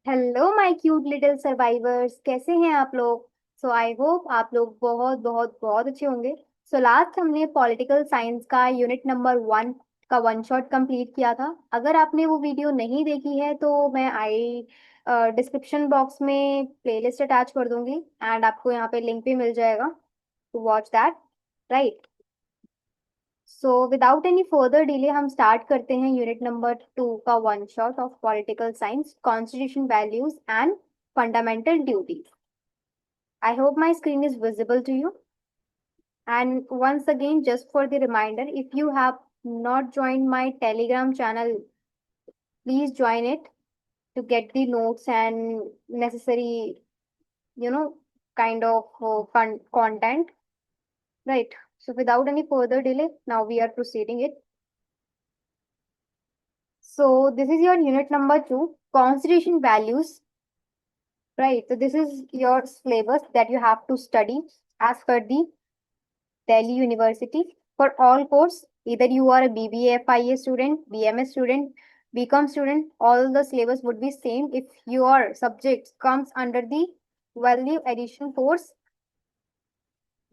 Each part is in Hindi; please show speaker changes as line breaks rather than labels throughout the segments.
Hello my cute little survivors, कैसे हैं आप लोग। सो आई होप आप लोग बहुत बहुत बहुत अच्छे होंगे। सो लास्ट हमने पॉलिटिकल साइंस का यूनिट नंबर 1 का वन शॉट कंप्लीट किया था। अगर आपने वो वीडियो नहीं देखी है तो मैं आई डिस्क्रिप्शन बॉक्स में प्लेलिस्ट अटैच कर दूंगी एंड आपको यहाँ पे लिंक भी मिल जाएगा to watch that, right. So without any further delay हम स्टार्ट करते हैं यूनिट नंबर 2 का one shot of political science, constitution values and fundamental duties. I hope my screen is visible to you. And once again, just for the reminder, if you have not joined my Telegram channel, please join it to get the notes and necessary, you know, kind of content, right? So without any further delay, now we are proceeding it. So this is your unit number 2, constitution values, right? So this is your syllabus that you have to study as per the Delhi University for all course. Either you are a BBA FIA student, BMS student, BCom student, all the syllabus would be same. If your subject comes under the value addition course,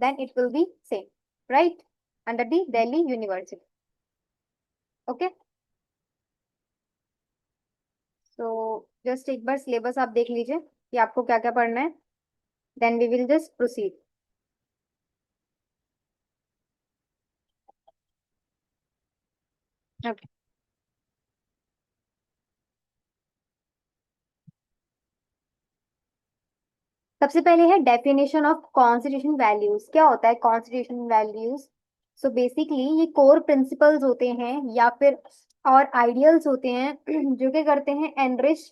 then it will be same, right? Under the Delhi University. Okay. So just एक बार syllabus आप देख लीजिए कि आपको क्या क्या पढ़ना है. Then we will just proceed. Okay. सबसे पहले है डेफिनेशन ऑफ कॉन्स्टिट्यूशन वैल्यूज। क्या होता है कॉन्स्टिट्यूशन वैल्यूज? सो बेसिकली ये कोर प्रिंसिपल्स होते हैं या फिर और आइडियल्स होते हैं जो क्या करते हैं, एनरिच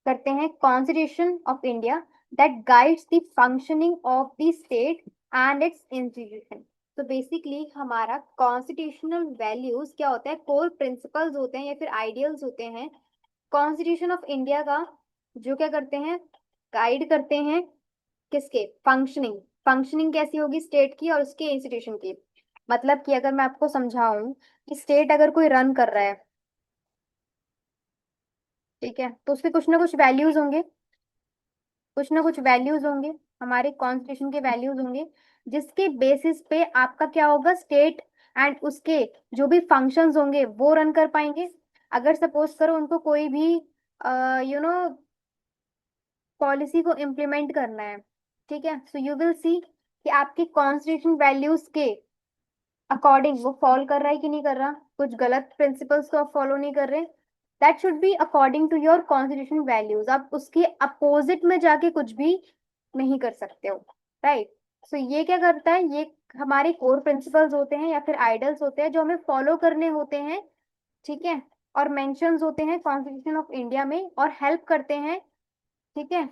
करते हैं constitution of India, that guides the functioning of the state and it's institution. तो बेसिकली हमारा कॉन्स्टिट्यूशनल वैल्यूज क्या होता है, कोर प्रिंसिपल्स होते हैं या फिर आइडियल्स होते हैं कॉन्स्टिट्यूशन ऑफ इंडिया का, जो क्या करते हैं, गाइड करते हैं किसके, फंक्शनिंग। फंक्शनिंग कैसी होगी स्टेट की और उसके इंस्टीट्यूशन की। मतलब कि अगर मैं आपको समझाऊं कि स्टेट अगर कोई रन कर रहा है, ठीक है, तो उसके कुछ ना कुछ वैल्यूज होंगे, कुछ ना कुछ वैल्यूज होंगे, हमारे कॉन्स्टिट्यूशन के वैल्यूज होंगे, जिसके बेसिस पे आपका क्या होगा, स्टेट एंड उसके जो भी फंक्शंस होंगे वो रन कर पाएंगे। अगर सपोज करो उनको कोई भी यू नो पॉलिसी को इम्प्लीमेंट करना है, ठीक है, सो यू विल सी कि आपके कॉन्स्टिट्यूशन वैल्यूज के अकॉर्डिंग वो फॉलो कर रहा है कि नहीं कर रहा, कुछ गलत प्रिंसिपल्स को आप फॉलो नहीं कर रहे। That should be according to your constitution values. आप उसके अपोजिट में जाके कुछ भी नहीं कर सकते हो, राइट। सो ये क्या करता है, ये हमारे कोर प्रिंसिपल्स होते हैं या फिर आइडल्स होते हैं जो हमें फॉलो करने होते हैं, ठीक है, और मेंशंस होते हैं कॉन्स्टिट्यूशन ऑफ इंडिया में और हेल्प करते हैं, ठीक है,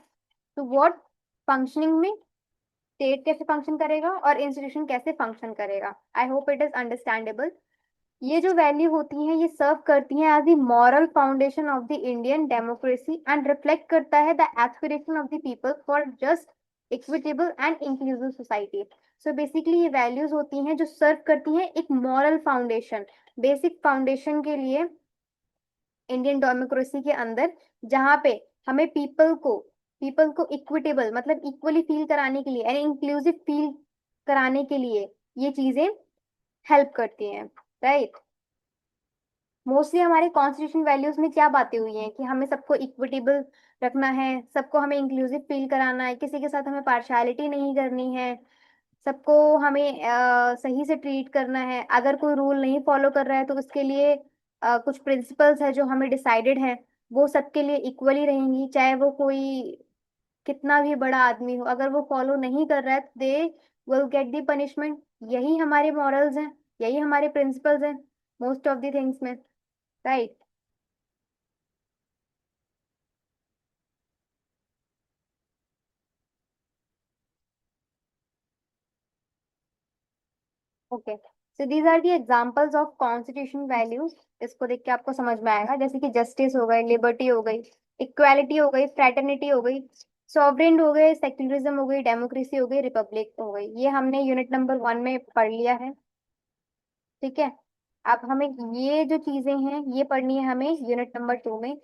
तो व्हाट फंक्शनिंग में स्टेट कैसे फंक्शन करेगा और इंस्टीट्यूशन कैसे फंक्शन करेगा। I hope it is understandable. ये जो वैल्यू होती हैं ये सर्व करती हैं as the moral foundation of the Indian democracy and reflect करता है the aspiration of the people for just, equitable and inclusive society. So basically ये वैल्यूज होती हैं जो सर्व करती हैं एक मॉरल फाउंडेशन, बेसिक फाउंडेशन के लिए इंडियन डेमोक्रेसी के अंदर, जहाँ पे हमें पीपल को इक्विटेबल मतलब इक्वली फील कराने के लिए एंड इंक्लूसिव फील कराने के लिए ये चीजें हेल्प करती हैं, राइट। मोस्टली हमारे कॉन्स्टिट्यूशन वैल्यूज में क्या बातें हुई हैं कि हमें सबको इक्विटेबल रखना है, सबको हमें इंक्लूसिव फील कराना है, किसी के साथ हमें पार्शियलिटी नहीं करनी है, सबको हमें सही से ट्रीट करना है। अगर कोई रूल नहीं फॉलो कर रहा है तो उसके लिए कुछ प्रिंसिपल्स है जो हमें डिसाइडेड है, वो सबके लिए इक्वली रहेंगी, चाहे वो कोई कितना भी बड़ा आदमी हो। अगर वो फॉलो नहीं कर रहा है they will get the punishment. यही हमारे मॉरल्स हैं, यही हमारे प्रिंसिपल्स हैं मोस्ट ऑफ द थिंग्स में, right. Okay, so these are the examples of constitution values. इसको देख के आपको समझ में आएगा, जैसे कि जस्टिस हो गई, लिबर्टी हो गई, इक्वालिटी हो गई, फ्रेटर्निटी हो गई, सॉवरेन हो गए, सेक्युलरिज्म हो गई, डेमोक्रेसी हो गई, रिपब्लिक हो गई। ये हमने यूनिट नंबर 1 में पढ़ लिया है, ठीक है। अब हमें ये जो चीजें हैं ये पढ़नी है हमें यूनिट नंबर 2 में।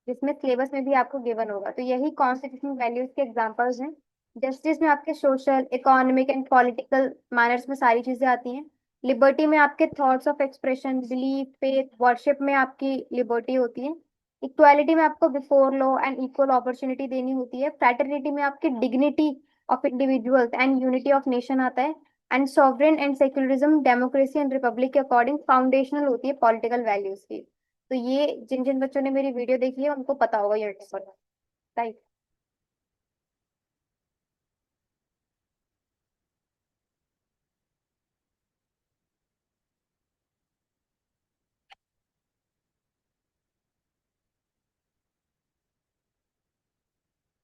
जिसमें सिलेबस में भी आपको गिवन होगा। तो यही कॉन्स्टिट्यूशनल वैल्यूज के एग्जांपल्स हैं। जस्टिस में आपके social, economic and political manners में सारी चीजें आती हैं। लिबर्टी में आपके thoughts of expression, belief, faith, worship में आपकी लिबर्टी होती है। इक्वालिटी में आपको before law and equal opportunity देनी होती है। फ्रैटर्निटी में आपकी dignity of individuals and unity of nation आता है। And sovereign and secularism, democracy and Republic के अकॉर्डिंग फाउंडेशनल होती है पॉलिटिकल वैल्यूज की। तो ये जिन जिन बच्चों ने मेरी वीडियो देखी है उनको पता होगा यूनिट नंबर, राइट।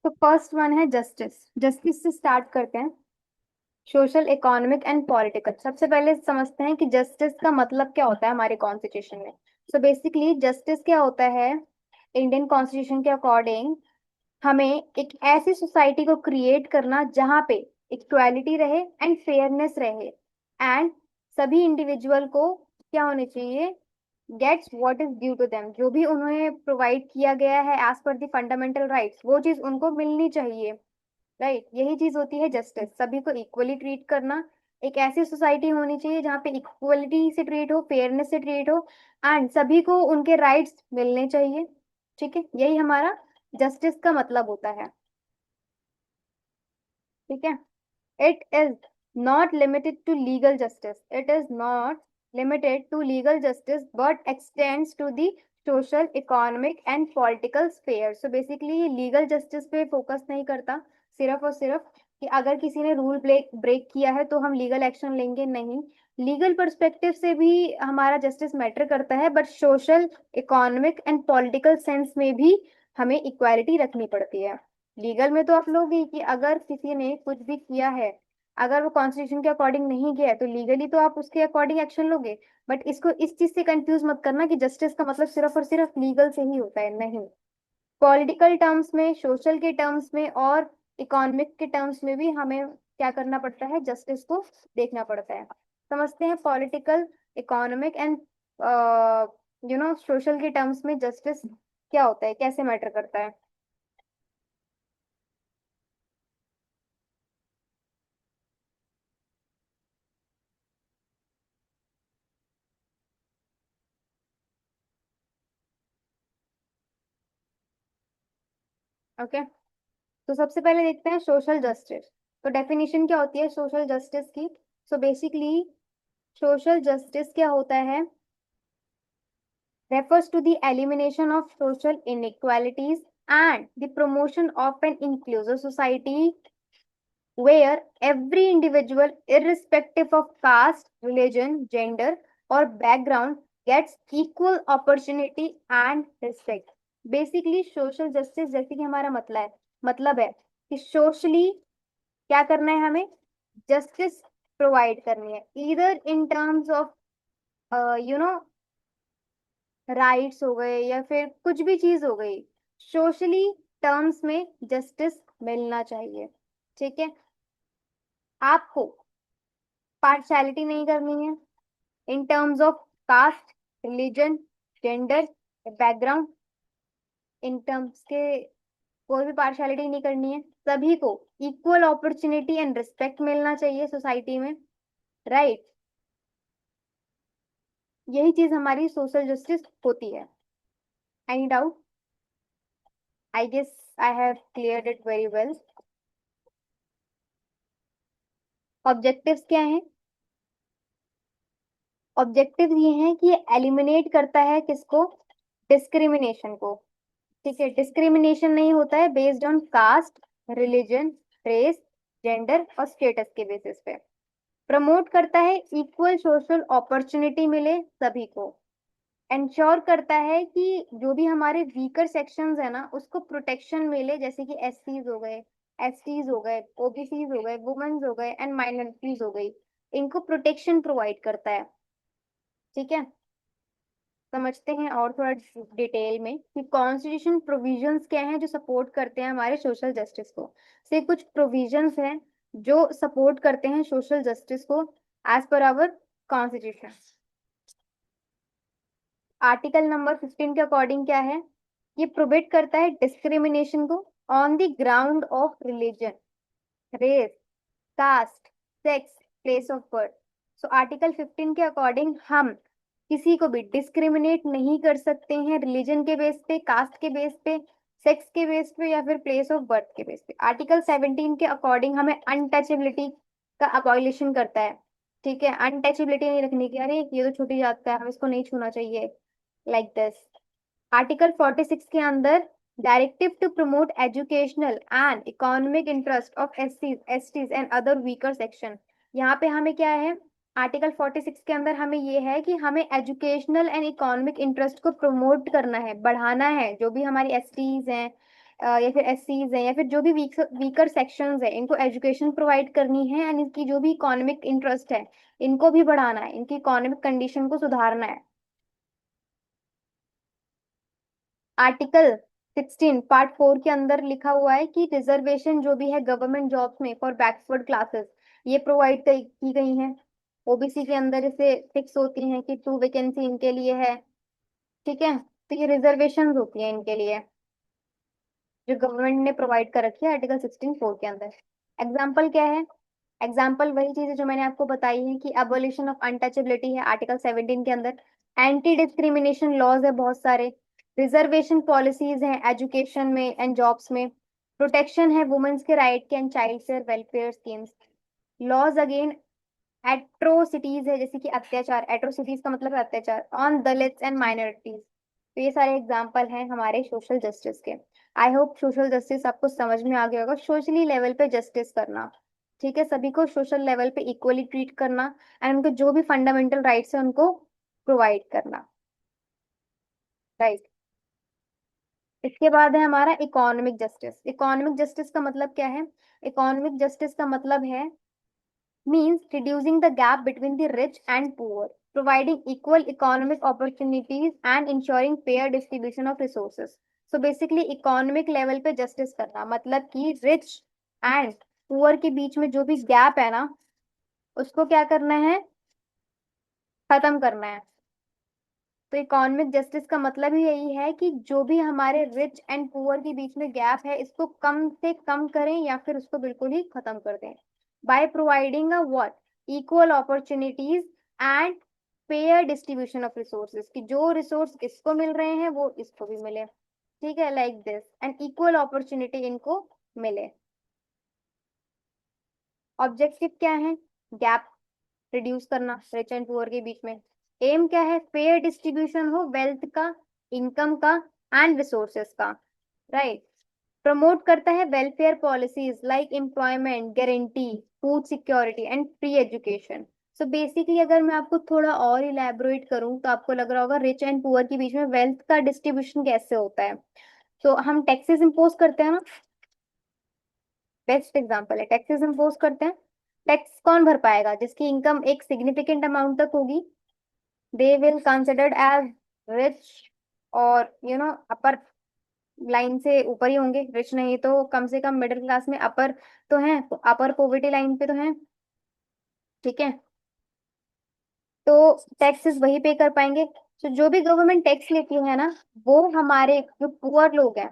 तो फर्स्ट वन है जस्टिस। जस्टिस से स्टार्ट करते हैं। Social, economic and political. सबसे पहले समझते हैं कि जस्टिस का मतलब क्या होता है हमारे कॉन्स्टिट्यूशन में। सो बेसिकली जस्टिस क्या होता है इंडियन कॉन्स्टिट्यूशन के अकॉर्डिंग, हमें एक ऐसी सोसाइटी को क्रिएट करना जहां पे इक्वालिटी रहे एंड फेयरनेस रहे, एंड सभी इंडिविजुअल को क्या होने चाहिए, gets what is due to them, जो भी उन्हें प्रोवाइड किया गया है as per the fundamental rights, वो चीज उनको मिलनी चाहिए। राइट, यही चीज होती है जस्टिस, सभी को इक्वली ट्रीट करना। एक ऐसी सोसाइटी होनी चाहिए जहाँ पे इक्वलिटी से ट्रीट हो, फेयरनेस से ट्रीट हो, एंड सभी को उनके राइट्स मिलने चाहिए। ठीक है, यही हमारा जस्टिस का मतलब होता है। ठीक है। It is not limited to legal justice. It is not limited to legal justice, but extends to the social, economic and political sphere. So basically ये legal justice पे फोकस नहीं करता सिर्फ और सिर्फ कि अगर किसी ने रूल ब्रेक किया है तो हम लीगल एक्शन लेंगे, नहीं। लीगल पर्सपेक्टिव से भी हमारा जस्टिस मैटर करता है, but social, economic and political sense में भी हमें इक्वालिटी रखनी पड़ती है। लीगल में तो आप लोग ही कि अगर किसी ने कुछ भी किया है, अगर वो कॉन्स्टिट्यूशन के अकॉर्डिंग नहीं गया है तो लीगली तो आप उसके अकॉर्डिंग एक्शन लोगे। बट इसको इस चीज से कंफ्यूज मत करना कि जस्टिस का मतलब सिर्फ और सिर्फ लीगल से ही होता है, नहीं। पॉलिटिकल टर्म्स में, सोशल के टर्म्स में और इकोनॉमिक के टर्म्स में भी हमें क्या करना पड़ता है, जस्टिस को देखना पड़ता है। समझते हैं पॉलिटिकल, इकोनॉमिक एंड सोशल के टर्म्स में जस्टिस क्या होता है, कैसे मैटर करता है। ओके, तो सबसे पहले देखते हैं सोशल जस्टिस। तो डेफिनेशन क्या होती है सोशल जस्टिस की। सो बेसिकली सोशल जस्टिस क्या होता है, refers to the elimination of social inequalities and the promotion of an inclusive society where every individual, irrespective of caste, religion, gender, or background, gets equal opportunity and respect. Basically social justice जैसे कि हमारा मतलब है कि सोशली क्या करना है हमें, जस्टिस प्रोवाइड करनी है, इधर इन terms of you know rights हो गए या फिर कुछ भी चीज हो गई, सोशली टर्म्स में जस्टिस मिलना चाहिए। ठीक है, आपको पार्शियलिटी नहीं करनी है in terms of caste, religion, gender, background, in terms के कोई भी पार्शियलिटी नहीं करनी है। सभी को इक्वल अपॉर्चुनिटी एंड रिस्पेक्ट मिलना चाहिए सोसाइटी में, राइट। यही चीज हमारी सोशल जस्टिस होती है। Any doubt? I guess I have cleared it very well. Objectives क्या हैं? ऑब्जेक्टिव ये हैं कि ये एलिमिनेट करता है किसको, डिस्क्रिमिनेशन को। ठीक है, डिस्क्रिमिनेशन नहीं होता है based on caste, religion, race, gender और स्टेटस के बेसिस पे। प्रमोट करता है इक्वल सोशल अपॉर्चुनिटी मिले सभी को। इंश्योर करता है कि जो भी हमारे वीकर सेक्शंस है ना उसको प्रोटेक्शन मिले, जैसे कि एससीज हो गए, एसटीज हो गए, ओबीसीज हो गए, वुमेन्स हो गए एंड माइनॉरिटीज हो गई, इनको प्रोटेक्शन प्रोवाइड करता है। ठीक है, समझते हैं और थोड़ा डिटेल में कि कॉन्स्टिट्यूशन प्रोविजंस क्या हैं जो सपोर्ट करते हैं हमारे सोशल जस्टिस को। से कुछ प्रोविजंस हैं जो सपोर्ट करते हैं सोशल जस्टिस को as per our constitution. Article number 15 के अकॉर्डिंग क्या है, ये प्रोहिबिट करता है डिस्क्रिमिनेशन को on the ground of religion, race, caste, sex, place of birth. So article 15 के अकॉर्डिंग हम किसी को भी डिस्क्रिमिनेट नहीं कर सकते हैं रिलीजन के बेस पे, कास्ट के बेस पे, सेक्स के बेस पे या फिर प्लेस ऑफ बर्थ के बेस पे। आर्टिकल 17 के अकॉर्डिंग हमें अनटचेबिलिटी का अबॉलिशन करता है। ठीक है, अनटचेबिलिटी नहीं रखनी कि अरे ये तो छोटी जात का है, हम इसको नहीं छूना चाहिए, लाइक दिस। आर्टिकल 46 के अंदर directive to promote educational and economic interest of STs and other weaker section. यहाँ पे हमें क्या है, आर्टिकल 46 के अंदर हमें ये है कि हमें एजुकेशनल एंड इकोनॉमिक इंटरेस्ट को प्रमोट करना है, बढ़ाना है। जो भी हमारी एसटीज हैं या फिर एससीज हैं या फिर जो भी वीकर सेक्शंस हैं, इनको एजुकेशन प्रोवाइड करनी है एंड इनकी जो भी इकोनॉमिक इंटरेस्ट है इनको भी बढ़ाना है, इनकी इकोनॉमिक कंडीशन को सुधारना है। आर्टिकल 16 पार्ट 4 के अंदर लिखा हुआ है कि रिजर्वेशन जो भी है गवर्नमेंट जॉब्स में फॉर बैकवर्ड क्लासेस ये प्रोवाइड की गई हैं। ओबीसी के अंदर इसे फिक्स होती हैं कि 2 वैकेंसी इनके लिए है। ठीक है, तो ये रिजर्वेशन होती है इनके लिए जो गवर्नमेंट ने प्रोवाइड कर रखी है आर्टिकल 16(4) के अंदर। एग्जाम्पल क्या है, एग्जाम्पल वही चीज है जो मैंने आपको बताई है कि अबोलिशन ऑफ अनटचेबिलिटी है आर्टिकल 17 के अंदर। एंटी डिस्क्रिमिनेशन लॉज है बहुत सारे। रिजर्वेशन पॉलिसीज हैं एजुकेशन में एंड जॉब्स में। प्रोटेक्शन है वुमेन्स के राइट के and child welfare schemes. Laws again atrocities है जैसे कि अत्याचार, एट्रोसिटीज का मतलब है अत्याचार ऑन दलित्स एंड माइनॉरिटीज। तो ये सारे एग्जाम्पल हैं हमारे सोशल जस्टिस के। आई होप सोशल जस्टिस आपको समझ में आ गया होगा, सोशली लेवल पे जस्टिस करना। ठीक है, सभी को सोशल लेवल पे इक्वली ट्रीट करना एंड उनको जो भी फंडामेंटल राइट्स है उनको प्रोवाइड करना। राइट। इसके बाद है हमारा इकोनॉमिक जस्टिस। इकोनॉमिक जस्टिस का मतलब क्या है, इकोनॉमिक जस्टिस का मतलब है means reducing the gap between the rich and poor, providing equal economic opportunities and ensuring fair distribution of resources. So basically economic level पे justice करना मतलब कि rich and poor के बीच में जो भी gap है ना उसको क्या करना है, खत्म करना है। तो इकोनॉमिक जस्टिस का मतलब ही यही है कि जो भी हमारे रिच एंड पुअर के बीच में गैप है इसको कम से कम करें या फिर उसको बिल्कुल ही खत्म कर दें by providing a what, equal opportunities and fair distribution of resources, कि जो रिसोर्स इसको मिल रहे हैं वो इसको भी मिले। ठीक है, like this, and equal opportunity इनको मिले। ऑब्जेक्टिव क्या है, गैप रिड्यूस करना रिच एंड पुअर के बीच में। एम क्या है, फेयर डिस्ट्रीब्यूशन हो वेल्थ का, इनकम का एंड रिसोर्सेस का। राइट। प्रमोट करता है welfare policies like employment guarantee, food security and free education. So basically अगर मैं आपको थोड़ा और इलेबोरेट करूं तो आपको लग रहा होगा रिच एंड पुअर के बीच में वेल्थ का डिस्ट्रीब्यूशन कैसे होता है। तो हम टैक्सेस इम्पोज करते हैं ना, बेस्ट एग्जांपल है, टैक्सेस इम्पोज करते हैं। टैक्स कौन भर पाएगा, जिसकी इनकम एक सिग्निफिकेंट अमाउंट तक होगी, they will considered as rich और अपर लाइन से ऊपर ही होंगे। रिच नहीं तो कम से कम मिडिल क्लास में अपर तो हैं, अपर पॉवर्टी लाइन पे तो हैं। ठीक है, तो टैक्सेस वही पे कर पाएंगे। तो जो भी गवर्नमेंट टैक्स लेती है ना वो हमारे जो पुअर लोग हैं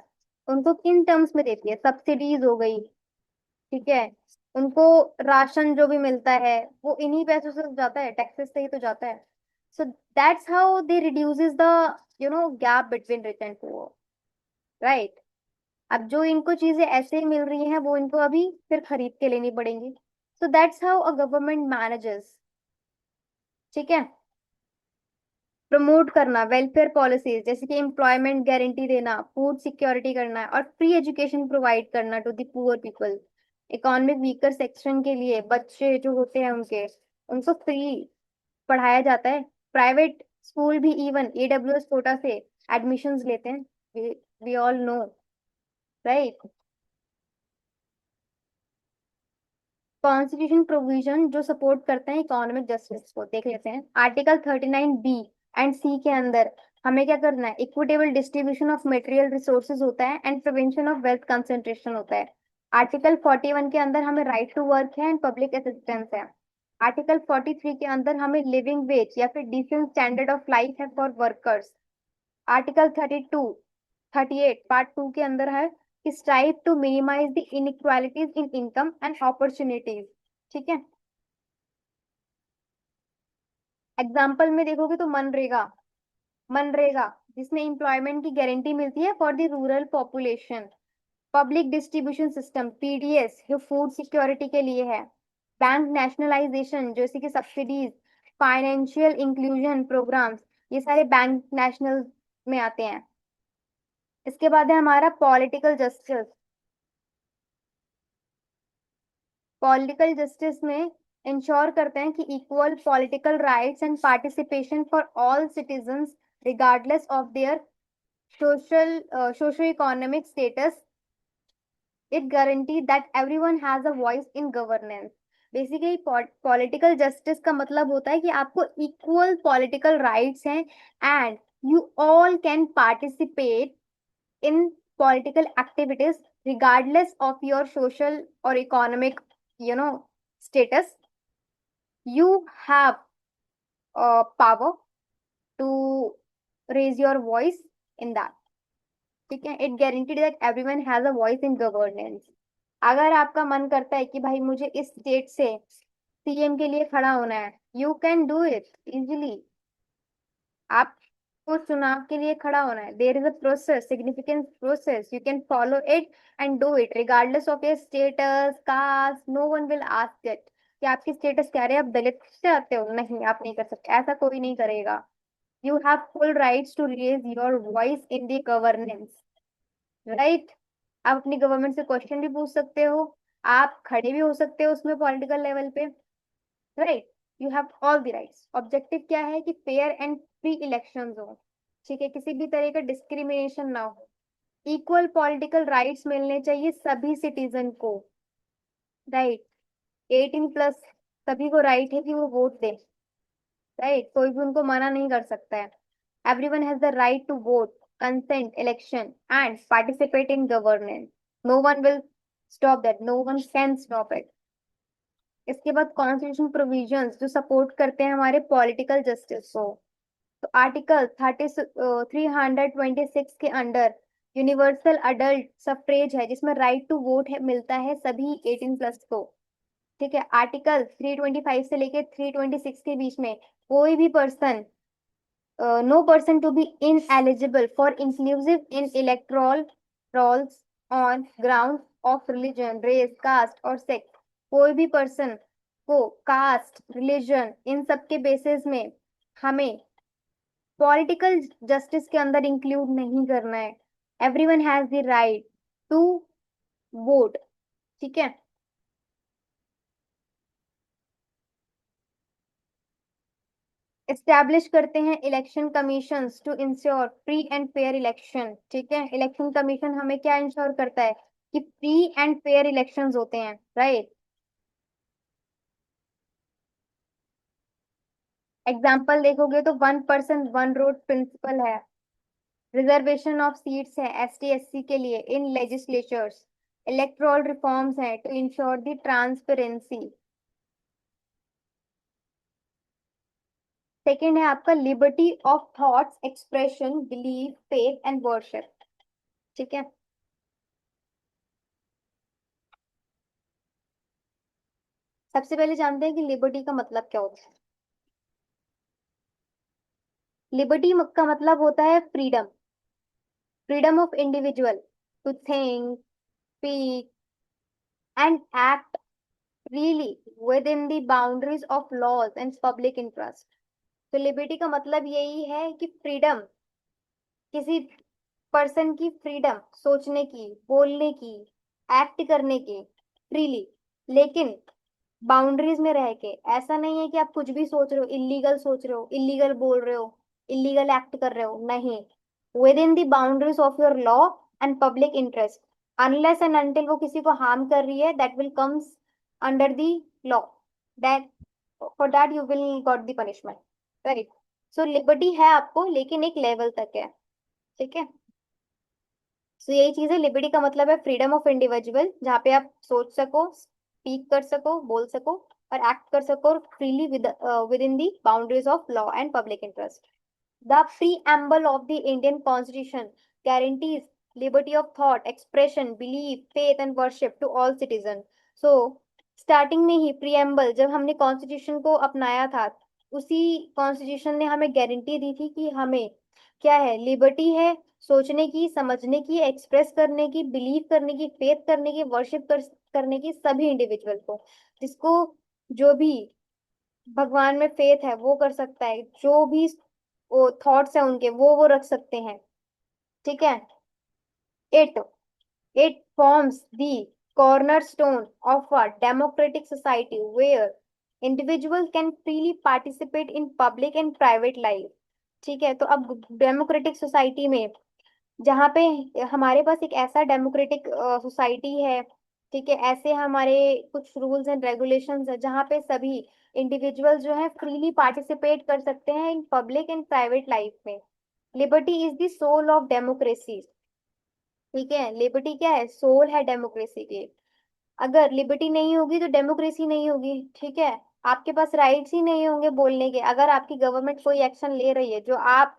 उनको किन टर्म्स में देती है, सब्सिडीज हो गई। ठीक है, उनको राशन जो भी मिलता है वो इन्हीं पैसों से तो जाता है, टैक्सेस से ही तो जाता है। सो that's how they reduces the gap between rich and poor. Right. अब जो इनको चीजें ऐसे ही मिल रही हैं वो इनको अभी फिर खरीद के लेनी पड़ेंगी। So that's how a government manages. ठीक है, प्रमोट करना वेलफेयर पॉलिसीज जैसे कि एम्प्लॉयमेंट गारंटी देना, फूड सिक्योरिटी करना और फ्री एजुकेशन प्रोवाइड करना to the poor people. Economic weaker section के लिए बच्चे जो होते हैं उनको फ्री पढ़ाया जाता है। प्राइवेट स्कूल भी इवन ईडब्ल्यूएस कोटा से एडमिशंस लेते हैं, we all know. Right. Constitution provision जो सपोर्ट करते हैं इकोनॉमिक जस्टिस को देख लेते हैं। आर्टिकल 39 बी एंड सी के अंदर हमें क्या करना है, equitable distribution of material resources होता है and prevention of wealth concentration होता है। आर्टिकल 41 के अंदर हमें राइट टू वर्क है एंड पब्लिक असिस्टेंस है। आर्टिकल 43 के अंदर हमें लिविंग वेज या फिर डिसेंट स्टैंडर्ड ऑफ लाइफ है फॉर वर्कर्स। आर्टिकल 32 38 पार्ट 2 के अंदर है कि strive to minimize the inequalities in income and opportunities. ठीक है, एग्जाम्पल में देखोगे तो मनरेगा, मनरेगा जिसमें एम्प्लॉयमेंट की गारंटी मिलती है for the rural population. Public distribution system PDS जो फूड सिक्योरिटी के लिए है। बैंक नेशनलाइजेशन जैसे कि सब्सिडीज, फाइनेंशियल इंक्लूजन प्रोग्राम्स, ये सारे बैंक नेशनल में आते हैं। इसके बाद है हमारा पॉलिटिकल जस्टिस। पॉलिटिकल जस्टिस में इंश्योर करते हैं कि equal political rights and participation for all citizens regardless of their social economic status. It guaranteed that everyone has a voice in governance. Basically political justice का मतलब होता है कि आपको इक्वल पॉलिटिकल राइट्स हैं and you all can participate in political activities regardless of your social or economic, status. You have power to raise your voice in that. ठीक है, it guaranteed that everyone has a voice in governance. अगर आपका मन करता है कि भाई मुझे इस स्टेट से सीएम के लिए खड़ा होना है, you can do it easily. आपको चुनाव के लिए खड़ा होना है, there is a process, significant process, you can follow it and do it regardless of your status, caste. No one will ask it कि आपकी स्टेटस क्या है, आप दलित से आते हो, नहीं आप नहीं कर सकते, ऐसा कोई नहीं करेगा। You have full rights to raise your voice in the governance, right. आप अपनी गवर्नमेंट से क्वेश्चन भी पूछ सकते हो, आप खड़े भी हो सकते हो उसमें पॉलिटिकल लेवल पे, right. You have all the rights. Objective क्या है कि फेयर एंड फ्री इलेक्शंस हो, ठीक है, किसी भी तरह का डिस्क्रिमिनेशन ना हो, इक्वल पॉलिटिकल राइट्स मिलने चाहिए सभी सिटीजन को, राइट। 18+ सभी को राइट है कि वो वोट दे, राइट, कोई भी उनको मना नहीं कर सकता है। Everyone has the right to vote, consent election and participate in governance. No one will stop that, no one can stop it. इसके बाद कॉन्स्टिट्यूशन प्रोविजंस जो सपोर्ट करते हैं हमारे पॉलिटिकल जस्टिस को। तो आर्टिकल 326 के अंडर यूनिवर्सल अडल्ट सफ्रेज है जिसमें राइट टू वोट है मिलता है सभी 18+ को, ठीक है। आर्टिकल 325 से लेके 326 के बीच में कोई भी person, no person to be ineligible for inclusive in electoral rolls on grounds of religion, race, caste और sex। कोई भी पर्सन को कास्ट, रिलीजन, इन सब के बेसिस में हमें पॉलिटिकल जस्टिस के अंदर इंक्लूड नहीं करना है। Everyone has the right to vote, ठीक है। एस्टैब्लिश करते हैं election commissions to ensure free and fair election, ठीक है। इलेक्शन कमीशन हमें क्या इंश्योर करता है कि फ्री एंड फेयर इलेक्शंस होते हैं, राइट। एग्जाम्पल देखोगे तो 1 पर्सन 1 वोट प्रिंसिपल है, रिजर्वेशन ऑफ सीट्स है एसटी एससी के लिए इन लेजिस्लेचर्स, इलेक्ट्रल रिफॉर्म्स है to ensure the transparency. Second है आपका liberty of thoughts, expression, belief, faith and worship, ठीक है। सबसे पहले जानते हैं कि लिबर्टी का मतलब क्या होता है। लिबर्टी का मतलब होता है freedom, freedom of individual to think, speak and act freely within the boundaries of laws and public interest. तो लिबर्टी का मतलब यही है कि फ्रीडम, किसी पर्सन की फ्रीडम सोचने की, बोलने की, एक्ट करने की फ्रीली, लेकिन बाउंड्रीज में रह के। ऐसा नहीं है कि आप कुछ भी सोच रहे हो, इलीगल सोच रहे हो, इलीगल बोल रहे हो, इलीगल एक्ट कर रहे हो, नहीं। With in the boundaries of your law and public interest, unless and until वो किसी को हार्म कर रही है, that will comes under the law, that for that you will got the punishment, right. So liberty है आपको, लेकिन एक लेवल तक है, ठीक है। सो यही चीज है, लिबर्टी का मतलब है फ्रीडम ऑफ इंडिविजुअल, जहाँ पे आप सोच सको, स्पीक कर सको, बोल सको और एक्ट कर सको freely with in the boundaries of law and public interest. The preamble of the Indian constitution guarantees liberty of thought, expression, belief, faith and worship to all citizens. So starting में ही प्रियम्बल जब हमने कॉन्स्टिट्यूशन को अपनाया था, उसी कॉन्स्टिट्यूशन ने हमें गारंटी दी थी कि हमें क्या है, लिबर्टी है सोचने की, समझने की, एक्सप्रेस करने की, बिलीव करने की, फेथ करने की, करने की, सभी इंडिविजुअल को, जिसको जो भी भगवान में फेथ है वो कर सकता है, जो भी वो थॉट्स है उनके वो रख सकते हैं। ठीक है। It it forms the cornerstone of a democratic society where individuals can freely participate in public and private life. ठीक है, तो अब डेमोक्रेटिक सोसाइटी में जहाँ पे हमारे पास एक ऐसा डेमोक्रेटिक सोसाइटी है, ठीक है, ऐसे हमारे कुछ रूल्स एंड रेगुलेशंस है जहाँ पे सभी इंडिविजुअल जो है फ्रीली पार्टिसिपेट कर सकते हैं in public and private life में। Liberty is the soul of democracy. ठीक है, लिबर्टी क्या है, सोल है डेमोक्रेसी की। अगर लिबर्टी नहीं होगी तो डेमोक्रेसी नहीं होगी। ठीक है, आपके पास राइट्स ही नहीं होंगे बोलने के। अगर आपकी गवर्नमेंट कोई एक्शन ले रही है जो आप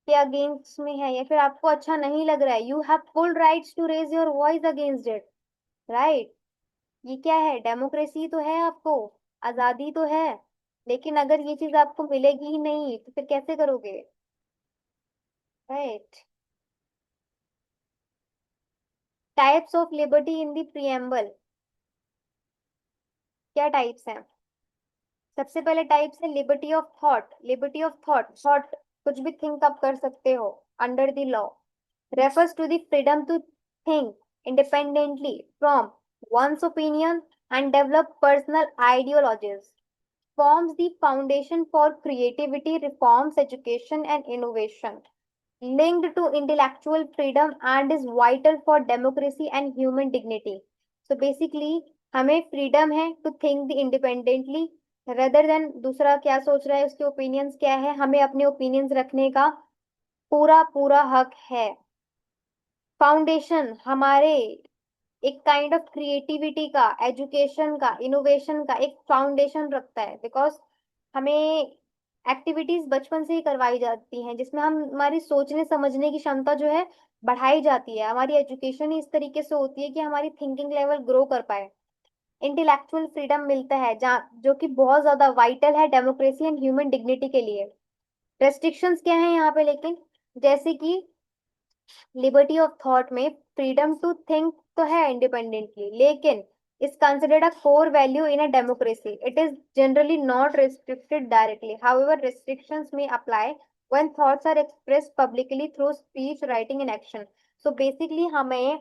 के अगेंस्ट में है या फिर आपको अच्छा नहीं लग रहा है, you have full rights to raise your voice against it. Right, ये क्या है, डेमोक्रेसी तो है, आपको आजादी तो है, लेकिन अगर ये चीज आपको मिलेगी ही नहीं तो फिर कैसे करोगे। Right. Types of liberty in the preamble, क्या टाइप्स हैं। सबसे पहले टाइप्स है liberty of thought. Liberty of thought, thought कुछ भी थिंक आप कर सकते हो under the law, refers to the freedom to think independently from one's opinion and develop personal ideologies, forms the foundation for creativity, reforms, education, and innovation, linked to intellectual freedom and is vital for democracy and human dignity. So basically हमें फ्रीडम है to think independently rather than दूसरा क्या सोच रहा है, उसके ओपिनियंस क्या है, हमें अपने ओपिनियंस रखने का पूरा पूरा हक है। फाउंडेशन हमारे एक काइंड ऑफ क्रिएटिविटी का, एजुकेशन का, इनोवेशन का एक फाउंडेशन रखता है, बिकॉज हमें एक्टिविटीज बचपन से ही करवाई जाती हैं जिसमें हम हमारी सोचने समझने की क्षमता जो है बढ़ाई जाती है। हमारी एजुकेशन ही इस तरीके से होती है कि हमारी थिंकिंग लेवल ग्रो कर पाए। इंटेलेक्चुअल फ्रीडम मिलता है जहाँ, जो कि बहुत ज्यादा वाइटल है डेमोक्रेसी एंड ह्यूमन डिग्निटी के लिए। रेस्ट्रिक्शंस क्या है यहाँ पे लेकिन, जैसे कि लिबर्टी ऑफ थॉट में फ्रीडम टू थिंक तो है इंडिपेंडेंटली, लेकिन is considered a core value in a democracy. It is generally not restricted directly. However, restrictions may apply when thoughts are expressed publicly through speech, writing, and action. So basically, हमें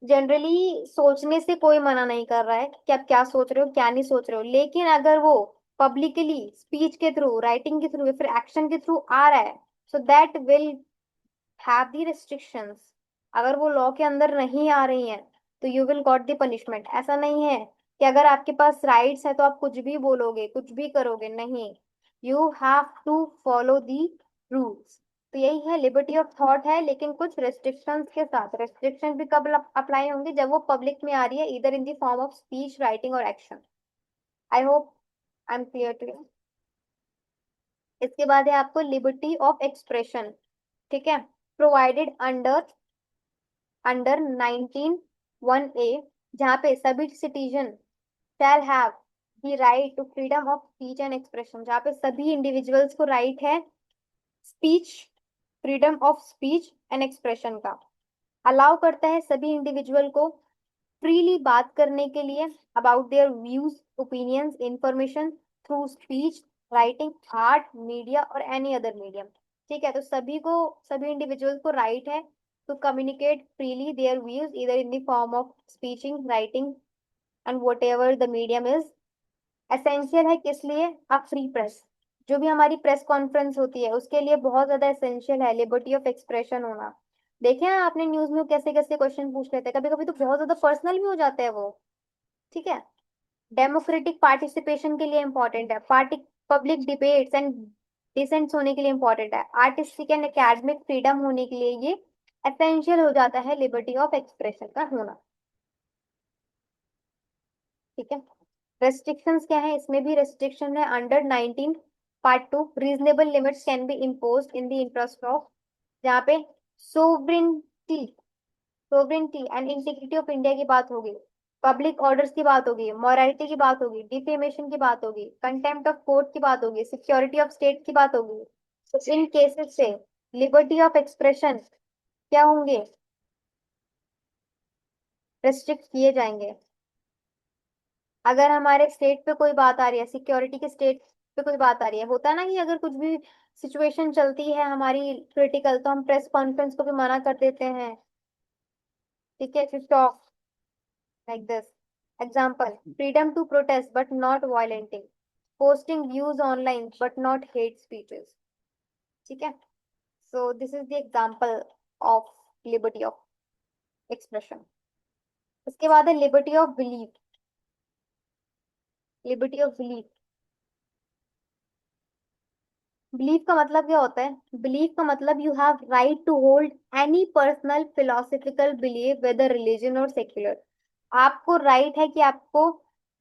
जनरली सोचने से कोई मना नहीं कर रहा है कि आप क्या सोच रहे हो क्या नहीं सोच रहे हो, लेकिन अगर वो पब्लिकली स्पीच के थ्रू, राइटिंग के थ्रू या फिर एक्शन के थ्रू आ रहा है, so that will have the restrictions. अगर वो लॉ के अंदर नहीं आ रही हैं तो you will got the punishment. ऐसा नहीं है कि अगर आपके पास राइट्स है तो आप कुछ भी बोलोगे कुछ भी करोगे, नहीं, you have to follow the rules. तो यही है, लिबर्टी ऑफ थॉट है लेकिन कुछ रेस्ट्रिक्शंस के साथ। रेस्ट्रिक्शन भी कब अप्लाई होंगे, जब वो पब्लिक में आ रही है, इधर in the form of speech, writing और action. I hope I am clear to you. इसके बाद है आपको लिबर्टी ऑफ एक्सप्रेशन। ठीक है, प्रोवाइडेड अंडर अंडर 19(1)(a), जहाँ पे सभी citizen shall have the right to freedom of speech and expression, जहाँ पे सभी इंडिविजुअल्स को राइट है speech, freedom of speech and expression का। अलाउ करता है सभी इंडिविजुअल को फ्रीली बात करने के लिए about their views, opinions, information through speech, writing, art, media और एनी अदर मीडियम। ठीक है, तो सभी को, सभी इंडिविजुअल्स को राइट है to communicate freely their views इधर in the form of speeching, writing and whatever the medium is. Essential है किस लिए, अ फ्री प्रेस, जो भी हमारी प्रेस कॉन्फ्रेंस होती है उसके लिए बहुत ज्यादा एसेंशियल है लिबर्टी ऑफ एक्सप्रेशन होना। देखे हैं आपने न्यूज में कैसे कैसे क्वेश्चन पूछ लेते हैं, कभी कभी तो बहुत ज्यादा पर्सनल भी हो जाते हैं वो। ठीक है, डेमोक्रेटिक पार्टिसिपेशन के लिए इंपॉर्टेंट है, party public debates and descents होने के लिए इंपॉर्टेंट है, आर्टिस्टिक एंड एकेडमिक फ्रीडम होने के लिए ये एसेंशियल हो जाता है लिबर्टी ऑफ एक्सप्रेशन का होना। ठीक है, रेस्ट्रिक्शंस क्या है, इसमें भी रेस्ट्रिक्शन है under 19 part 2, reasonable limits can be imposed in the interest of, जहाँ पे sovereignty, sovereignty and integrity of India की बात होगी, पब्लिक ऑर्डर्स की बात होगी, मॉरलिटी की बात होगी, डिफेमेशन की बात होगी, कंटेम्प्ट ऑफ कोर्ट की बात होगी, सिक्योरिटी ऑफ स्टेट की बात होगी। तो इन केसेस से लिबर्टी ऑफ एक्सप्रेशन क्या होंगे, रेस्ट्रिक्ट किए जाएंगे। अगर हमारे स्टेट पे कोई बात आ रही है, सिक्योरिटी के स्टेट पे कोई बात आ रही है, होता है ना कि अगर कुछ भी सिचुएशन चलती है हमारी क्रिटिकल, तो हम प्रेस कॉन्फ्रेंस को भी मना कर देते हैं। ठीक है, to talk like this. Example, freedom to protest but not violenting, posting views online but not hate speeches. ठीक है, so this is the example of liberty of expression. उसके बाद है liberty of belief. Liberty of belief, belief का मतलब क्या होता है? बिलीफ का मतलब you have right to hold any personal philosophical belief whether religion और सेक्युलर। आपको राइट है कि आपको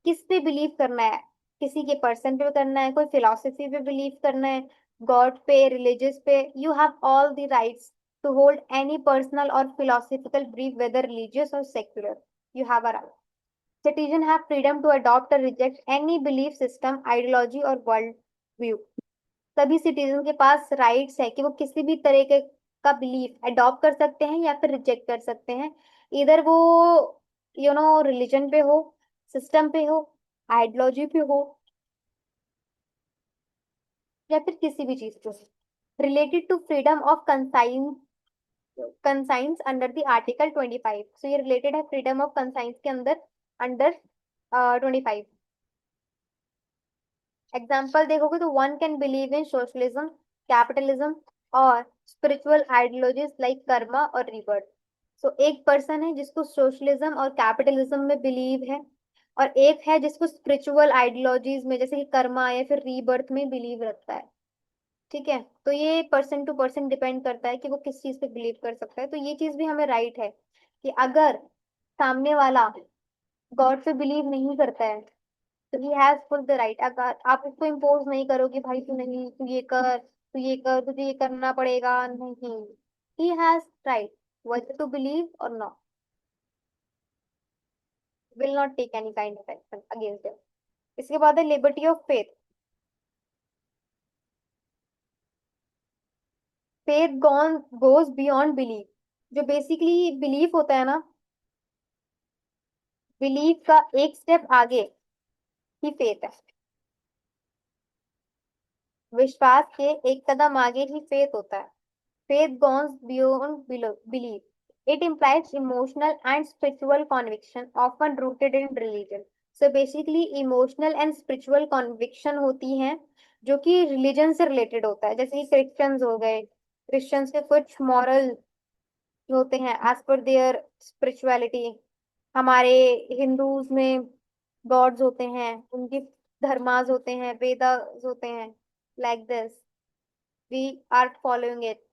किस पे बिलीव करना है, किसी के पर्सन पे करना है, कोई फिलोसफी पे बिलीव करना है, गॉड पे, रिलीजियस पे, you have all the rights to hold any personal और फिलोसफिकल बिलीफ वेदर रिलीजियस और secular. You have a right. Citizens have freedom to adopt or reject any belief system, ideology और वर्ल्ड व्यू। सभी सिटीजन के पास राइट्स है कि वो किसी भी तरह के का बिलीफ अडॉप्ट कर सकते हैं या फिर रिजेक्ट कर सकते हैं। इधर वो रिलीजन पे हो, सिस्टम पे हो, आइडियोलॉजी पे हो, या फिर किसी भी चीज पे। Related to freedom of conscience under the article 25। So ये रिलेटेड है फ्रीडम ऑफ कंसाइंस के अंदर, अंडर 25। एग्जाम्पल देखोगे तो one can believe in socialism, capitalism और स्पिरिचुअल आइडियोलॉजीज लाइक कर्मा और रिबर्थ। सो एक पर्सन है जिसको सोशलिज्म और कैपिटलिज्म में बिलीव है, और एक है जिसको स्पिरिचुअल आइडियोलॉजीज में जैसे कि कर्मा या फिर रीबर्थ में बिलीव रखता है। ठीक है, तो ये पर्सन टू पर्सन डिपेंड करता है कि वो किस चीज पे बिलीव कर सकता है। तो ये चीज भी हमें राइट है कि अगर सामने वाला गॉड पे बिलीव नहीं करता है तो he has full the right. अगर आप उसको इम्पोज नहीं करो कि भाई तू नहीं, तू ये कर, तू ये कर, तुझे ये करना पड़ेगा, नहीं, he has right whether to believe or not, will not take any kind of action against them। इसके बाद है liberty of faith. Faith gone goes beyond belief. जो बेसिकली बिलीफ होता है ना, बिलीफ का एक स्टेप आगे ही फेथ है। विश्वास के एक कदम आगे ही फेथ होता है। Faith goes beyond belief. It implies emotional and spiritual conviction, often rooted in religion. So basically, emotional and spiritual conviction होती हैं जो कि religion से related होता है। जैसे कि क्रिश्चियंस हो गए, क्रिश्चियंस के कुछ moral होते हैं as per their spirituality। हमारे हिंदूज में गॉड्स होते हैं, उनकी धर्मास होते हैं, वेदास होते हैं, like this we are following it.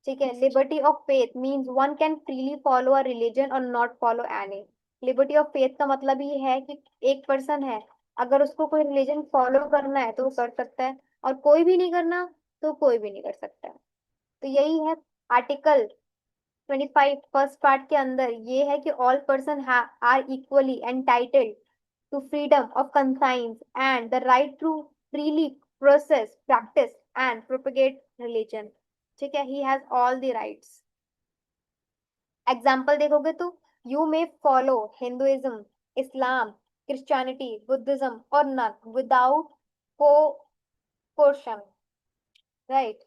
ठीक है, liberty of faith means one can freely follow a religion और not follow any. Liberty of faith का मतलब ये है कि एक पर्सन है, अगर उसको कोई रिलीजन फॉलो करना है तो वो कर सकता है, और कोई भी नहीं करना तो कोई भी नहीं कर सकता है। तो यही है आर्टिकल 25 फर्स्ट पार्ट के अंदर, ये है कि all person are equally entitled to freedom of conscience and the right to freely process, practice and propagate religion। ठीक है, he has all the rights। Example देखोगे तो you may follow Hinduism, Islam, Christianity, Buddhism और नन विदाउट को कोर्शन, राइट।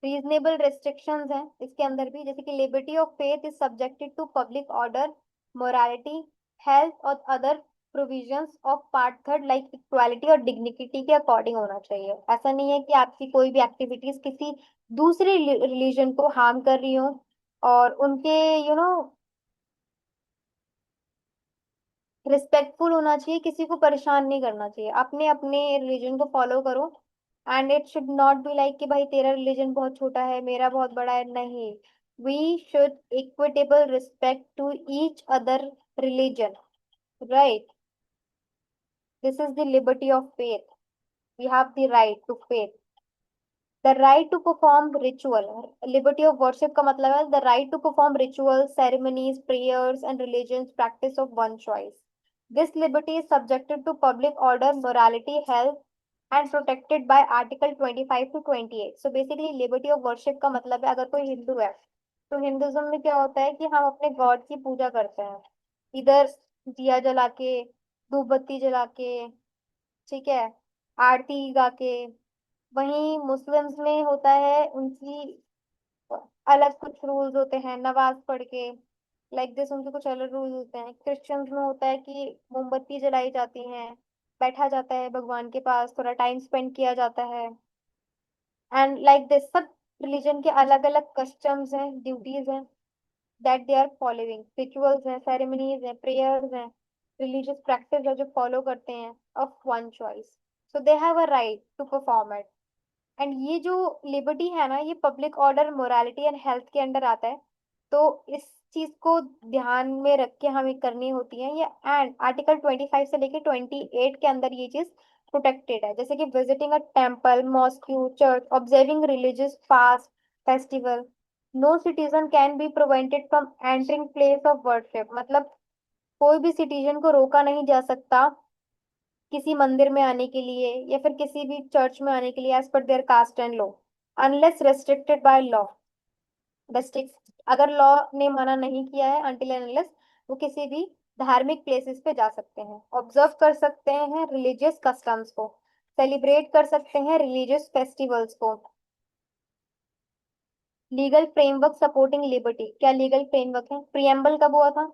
रीजनेबल रिस्ट्रिक्शंस हैं इसके अंदर भी, जैसे कि liberty of faith is subjected to public order, morality, health और other provisions of part third like equality और डिग्निटी के अकॉर्डिंग होना चाहिए। ऐसा नहीं है कि आपकी कोई भी एक्टिविटीज किसी दूसरे रिलीजन को हार्म कर रही हो, और उनके रिस्पेक्टफुल होना चाहिए, किसी को परेशान नहीं करना चाहिए, अपने अपने रिलीजन को फॉलो करो। And it should not be like कि भाई तेरा रिलीजन बहुत छोटा है, मेरा बहुत बड़ा है, नहीं। We should equitable respect to each other religion, right. This is the liberty of faith. We have the right to faith, the right to perform ritual. Liberty of worship का मतलब है the right to perform ritual, ceremonies, prayers and religious practice of one choice. This liberty is subjected to public order, morality, health and protected by article 25 to 28। So basically liberty of worship का मतलब है अगर कोई हिंदू है तो हिंदुज्म में क्या होता है कि हम अपने गॉड की पूजा करते हैं, इधर दिया जला के, धूप बत्ती जला के, ठीक है, आरती गा के। वहीं मुस्लिम्स में होता है उनकी अलग कुछ रूल्स होते हैं, नमाज पढ़ के, लाइक दिस उनके कुछ अलग रूल्स होते हैं। क्रिश्चियंस में होता है कि मोमबत्ती जलाई जाती है, बैठा जाता है भगवान के पास, थोड़ा टाइम स्पेंड किया जाता है। एंड लाइक दिस सब रिलीजन के अलग अलग कस्टम्स हैं, ड्यूटीज हैं that they are following, rituals हैं, सेरेमनीज हैं, प्रेयर्स हैं, रिलीजियस प्रैक्टिस है जो फॉलो करते हैं of one choice. So they have a right to perform it. And ये जो लिबर्टी है ना, ये public order, morality and health के अंडर आता है। तो इस चीज को ध्यान में रख के हमें करनी होती है ये। एंड आर्टिकल 25 से लेके 28 के अंदर ये चीज प्रोटेक्टेड है, जैसे कि visiting a temple, mosque, church, observing religious fast, festival. No citizen can be prevented from entering place of worship, मतलब कोई भी सिटीजन को रोका नहीं जा सकता किसी मंदिर में आने के लिए या फिर किसी भी चर्च में आने के लिए as per their caste and law, unless restricted by law. Restrict, अगर लॉ ने मना नहीं किया है, अनटिल एंड अनलेस वो किसी भी धार्मिक प्लेसेस पे जा सकते हैं, ऑब्जर्व कर सकते हैं रिलीजियस कस्टम्स को, सेलिब्रेट कर सकते हैं रिलीजियस फेस्टिवल्स को। लीगल फ्रेमवर्क सपोर्टिंग लिबर्टी, क्या लीगल फ्रेमवर्क है? प्रियम्बल कब हुआ था?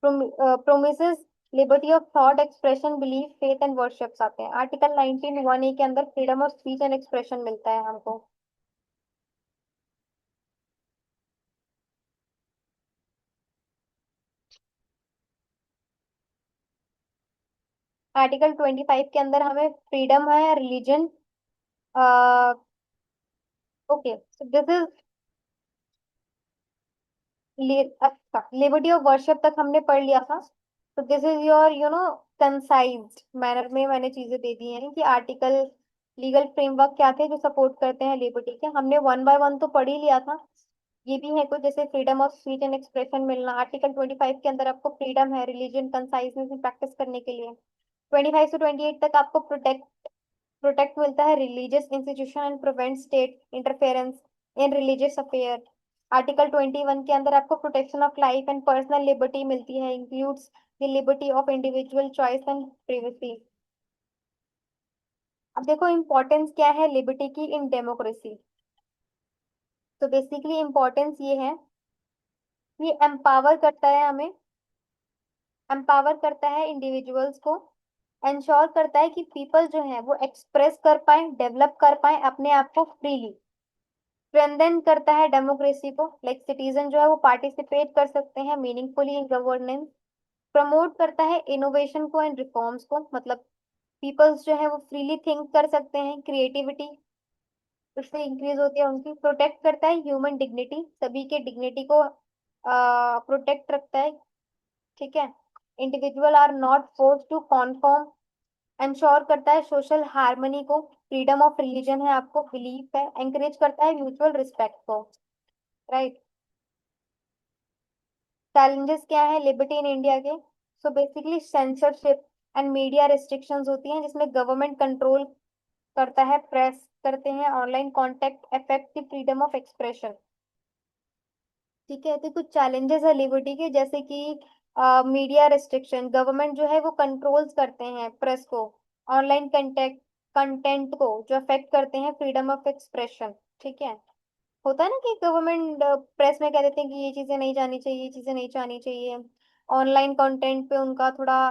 Promises liberty of thought, expression, belief, faith and worships आते हैं। आर्टिकल 19(1)(a) के अंदर freedom of speech and expression मिलता है हमको। आर्टिकल 25 के अंदर हमें फ्रीडम है religion. Okay, so this is, अच्छा लिबर्टी ऑफ वर्शिप तक हमने पढ़ लिया था। तो this is your concised manner में मैंने चीजें दे दी हैं कि आर्टिकल, लीगल फ्रेमवर्क क्या थे जो सपोर्ट करते हैं लिबर्टी के, हमने वन बाय वन तो पढ़ ही लिया था। ये भी है कुछ, जैसे freedom of speech and expression मिलना, आर्टिकल 25 के अंदर आपको फ्रीडम है रिलीजन कंसाइजनेस में प्रैक्टिस करने के लिए। 25 से 28 तक आपको प्रोटेक्ट मिलता है religious institution and prevent state interference in religious affair. Article 21 के अंदर आपको protection of life and personal liberty मिलती है, includes the liberty of individual choice and privacy. अब देखो इंपॉर्टेंस क्या है लिबर्टी की इन डेमोक्रेसी। तो बेसिकली इंपॉर्टेंस ये है, ये एम्पावर करता है हमें, एम्पावर करता है इंडिविजुअल्स को, इंश्योर करता है कि पीपल जो है वो एक्सप्रेस कर पाए, डेवलप कर पाए अपने आप को फ्रीली। स्ट्रेंथन करता है डेमोक्रेसी को, लाइक सिटीजन जो है वो पार्टिसिपेट कर सकते हैं मीनिंगफुली इन गवर्नेंस। प्रमोट करता है इनोवेशन को एंड रिफॉर्म्स को, मतलब पीपल्स जो है वो फ्रीली थिंक कर सकते हैं, क्रिएटिविटी उससे इंक्रीज होती है उनकी। प्रोटेक्ट करता है ह्यूमन डिग्निटी, सभी के डिग्निटी को प्रोटेक्ट रखता है, ठीक है। Individual are not force to conform, ensure करता है सोशल हार्मनी को, फ्रीडम ऑफ रिलीजन है, आपको बिलीफ है, एंकरेज करता है म्यूचुअल रिस्पेक्ट को, राइट। चैलेंजेस क्या है लिबर्टी इन इंडिया के? So basically censorship and media restrictions होती हैं जिसमें गवर्नमेंट कंट्रोल करता है, प्रेस करते हैं, online contact affect the freedom of expression, ठीक है। तो कुछ चैलेंजेस है लिबर्टी के, जैसे कि मीडिया रिस्ट्रिक्शन, गवर्नमेंट जो है वो कंट्रोल्स करते हैं प्रेस को, ऑनलाइन कंटेक्ट कंटेंट को जो अफेक्ट करते हैं फ्रीडम ऑफ एक्सप्रेशन, ठीक है। होता है ना कि गवर्नमेंट प्रेस में कह देते हैं कि ये चीजें नहीं जानी चाहिए, ये चीजें नहीं जानी चाहिए, ऑनलाइन कंटेंट पे उनका थोड़ा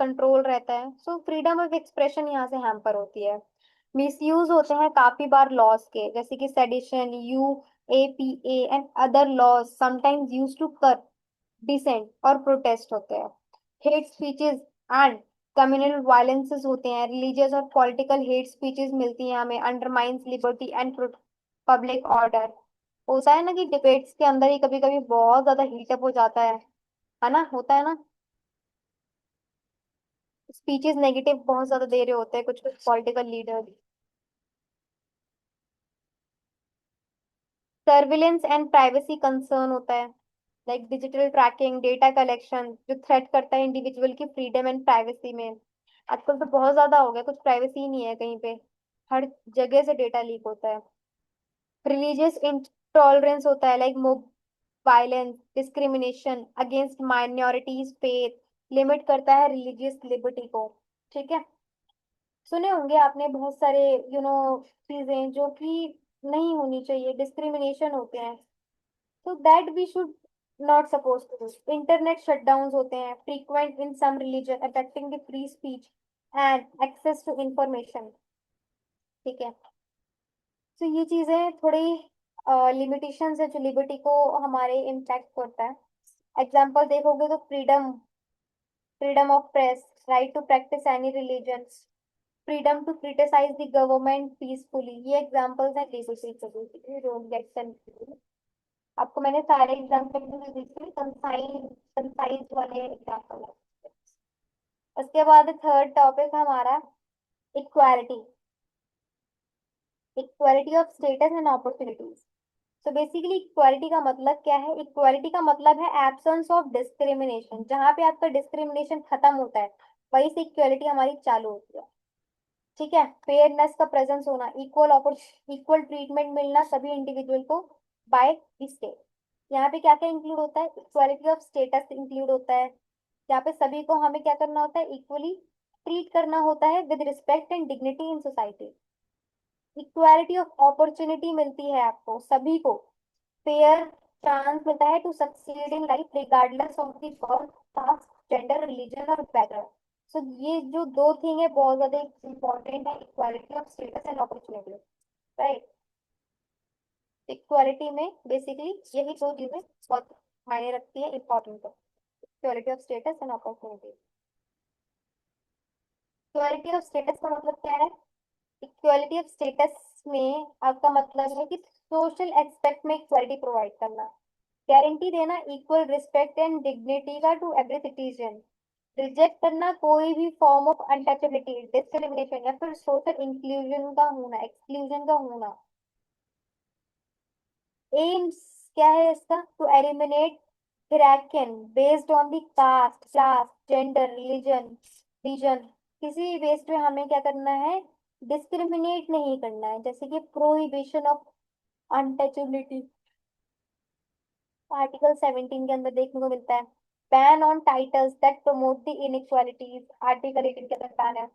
कंट्रोल रहता है। सो फ्रीडम ऑफ एक्सप्रेशन यहाँ से हैम्पर होती है। मिसयूज होते हैं काफी बार लॉज के, जैसे कि sedition, UAPA and other laws sometimes use to कर डिसेंट और प्रोटेस्ट होते हैं। Hate speeches and communal violences होते हैं, रिलीजियस और पॉलिटिकल हेट स्पीचेस मिलती हैं हमें, undermines liberty and public order. होता है ना कि डिबेट्स के अंदर ही कभी कभी बहुत ज्यादा हीटअप हो जाता है ना, होता है ना। स्पीचेस नेगेटिव बहुत ज्यादा दे रहे होते हैं कुछ कुछ political leader. Surveillance and privacy concern होता है, like digital tracking, data collection जो थ्रेट करता है इंडिविजुअल की फ्रीडम एंड प्राइवेसी में। आजकल तो बहुत ज्यादा हो गया, कुछ प्राइवेसी ही नहीं है कहीं पे, हर जगह से डेटा लीक होता है। रिलीजियस इंटॉलरेंस होता है, like violence, discrimination against minorities, faith limit करता है रिलीजियस लिबर्टी को। ठीक है। सुने होंगे आपने बहुत सारे चीजें जो कि नहीं होनी चाहिए, डिस्क्रिमिनेशन होते हैं, तो that we should not suppose to do. Internet shutdown होते हैं frequent in some religion affecting the free speech and access to information. ठीक है। तो ये चीजें थोड़ी लिमिटेशंस है जो लिबर्टी को हमारे इम्पैक्ट करता है। एग्जाम्पल देखोगे तो freedom, freedom of press, right to practice any religion, freedom to criticize the government peacefully, ये एग्जांपल्स हैं लिबर्टी के। Don't get confuse. आपको मैंने सारे एग्जांपल दिए, कंसाइज कंसाइज वाले एग्जांपल है। उसके बाद थर्ड टॉपिक हमारा equality, equality of status and opportunities. तो बेसिकली इक्वालिटी का मतलब क्या है? इक्वालिटी का मतलब है एब्सेंस ऑफ डिस्क्रिमिनेशन, जहां पे आपका डिस्क्रिमिनेशन खत्म होता है वहीं से इक्वालिटी हमारी चालू होती है। ठीक है। फेयरनेस का प्रेजेंस होना, इक्वल ट्रीटमेंट मिलना सभी इंडिविजुअल को बाय द स्टेट। यहाँ पे क्या क्या इंक्लूड होता है? इक्वालिटी ऑफ स्टेटस इंक्लूड होता है, यहाँ पे सभी को हमें क्या करना होता है? इक्वली ट्रीट करना होता है with respect and dignity in society. Equality of opportunity मिलती है आपको सभी को, फेयर चांस मिलता है to succeed in life regardless of the birth, caste, gender, religion और बैकग्राउंड। सो ये जो दो थिंग है बहुत ज्यादा इंपॉर्टेंट है, equality of status and opportunity. Right. Equality में बेसिकली यही दो चीजें बहुत मायने रखती है, इंपॉर्टेंट है, equality of status and opportunity. Equality of status का मतलब क्या है? इक्वालिटी ऑफ स्टेटस में आपका मतलब है कि सोशल एस्पेक्ट में इक्वालिटी प्रोवाइड करना, गारंटी देना इक्वल रिस्पेक्ट एंड डिग्निटी का टू एवरी सिटीजन, रिजेक्ट करना कोई भी फॉर्म ऑफ अनटचेबिलिटी, डिस्क्रिमिनेशन या फिर सोशल इंक्लूजन का होना, एक्सक्लूजन का होना। एम्स क्या है इसका? टू एलिमिनेट हिरार्कियन based on the caste, class, gender, religion, region. किसी बेस पे हमें क्या करना है? डिस्क्रिमिनेट नहीं करना है, जैसे कि प्रोहिबिशन ऑफ अनटचेबिलिटी आर्टिकल 17 के अंदर देखने को मिलता है। Ban on titles that promote the inequalities, article 18 के अंदर बैन है।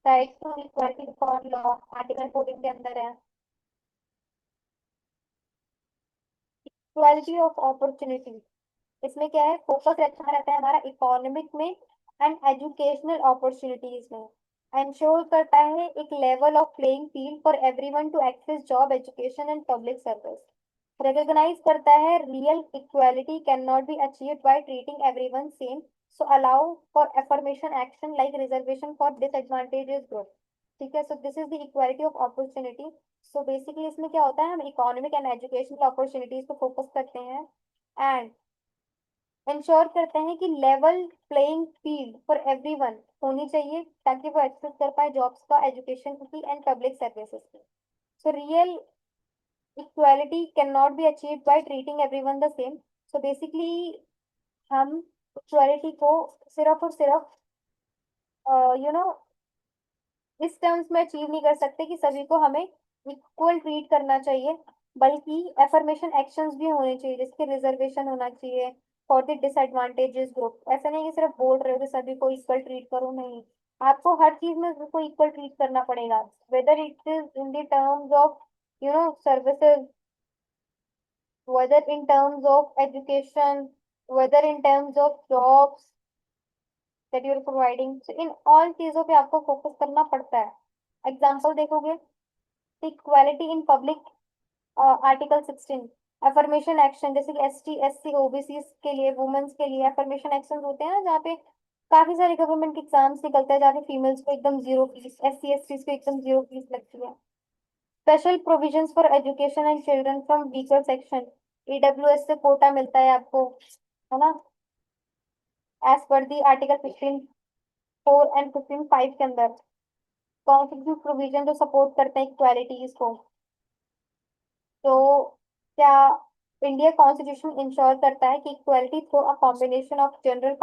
Right to equality for law article 14 के अंदर है। इक्वालिटी ऑफ अपॉर्चुनिटी, इसमें क्या है? फोकस अच्छा रहता है हमारा इकोनॉमिक में एंड एजुकेशनल अपॉर्चुनिटीज में। इंश्योर करता है एक level of playing field for everyone to access job, education and public service. Recognise करता है real equality can not be achieved by treating everyone same, so allow for affirmation action like reservation for disadvantages group. ठीक है। So this is the equality of opportunity. So basically इसमें क्या होता है? हम इकोनॉमिक एंड एजुकेशनल अपॉर्चुनिटीज को फोकस करते हैं एंड इंश्योर करते हैं कि level playing field for everyone होनी चाहिए ताकि वो एक्सेस कर पाए जॉब्स का, एजुकेशन की एंड पब्लिक सर्विसेज की। So real equality can not be achieved by treating everyone the same. So basically हम इक्वालिटी को सिर्फ और सिर्फ यू नो इस टर्म्स में अचीव नहीं कर सकते कि सभी को हमें इक्वल ट्रीट करना चाहिए, बल्कि एफर्मेशन एक्शंस भी होने चाहिए, जिसके रिजर्वेशन होना चाहिए फॉर द डिसएडवांटेजेस ग्रुप। ऐसा नहीं कि सिर्फ बोल रहे हो कि सभी को इक्वल ट्रीट करो, नहीं, आपको हर चीज में सबको इक्वल ट्रीट करना पड़ेगा, whether it is in the terms of services, whether in terms of education, whether in terms of jobs that you are providing. So in all चीजों पे आपको फोकस करना पड़ता है। एग्जाम्पल देखोगे, equality in public, article 16, affirmation action जैसे कि S T S C OBC के लिए, वुमेन्स के लिए अफर्मेशन एक्शन होते हैं ना, जहाँ पे काफी सारे गवर्नमेंट के एग्जाम्स निकलते हैं जहाँ पे फीमेल्स को एकदम zero fee, S C S T को एकदम जीरो फीस लगती है। Special provisions for education and children from weaker section, EWS से कोटा मिलता है आपको, है ना, as per the article 15। 4 and 15 5 के अंदर कॉन्स्टिट्यूशनल प्रोविजन जो सपोर्ट करते हैं इक्वालिटीज को, तो क्या इंडिया कॉन्स्टिट्यूशन इंश्योर करता है कि equality through a combination of general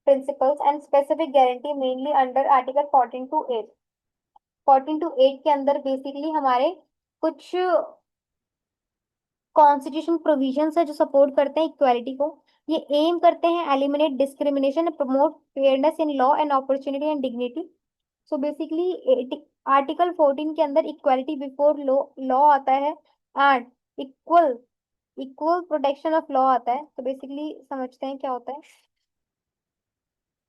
principles and specific guarantee mainly under article 14 to 8। 14 to 8 के अंदर बेसिकली हमारे कुछ कॉन्स्टिट्यूशन प्रोविजंस है जो सपोर्ट करते हैं इक्वालिटी को। ये एम करते हैं eliminate discrimination and promote fairness in law and opportunity and dignity. So basically article 14 के अंदर इक्वालिटी बिफोर लॉ लॉ आता है and equal equal protection of law आता है। तो बेसिकली समझते हैं क्या होता है।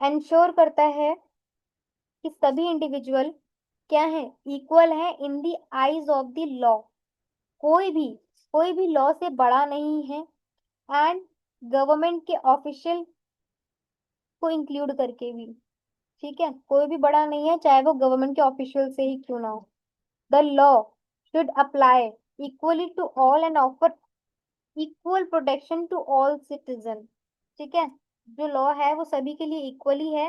एंश्योर करता है कि सभी इंडिविजुअल क्या है, इक्वल है in the eyes of the law. कोई भी कोई भी लॉ से बड़ा नहीं है, एंड गवर्नमेंट के ऑफिशियल को इंक्लूड करके भी। ठीक है, कोई भी बड़ा नहीं है चाहे वो गवर्नमेंट के ऑफिशियल से ही क्यों ना हो। The law should apply equally to all and offer equal protection to all citizen. ठीक है, जो लॉ है वो सभी के लिए इक्वली है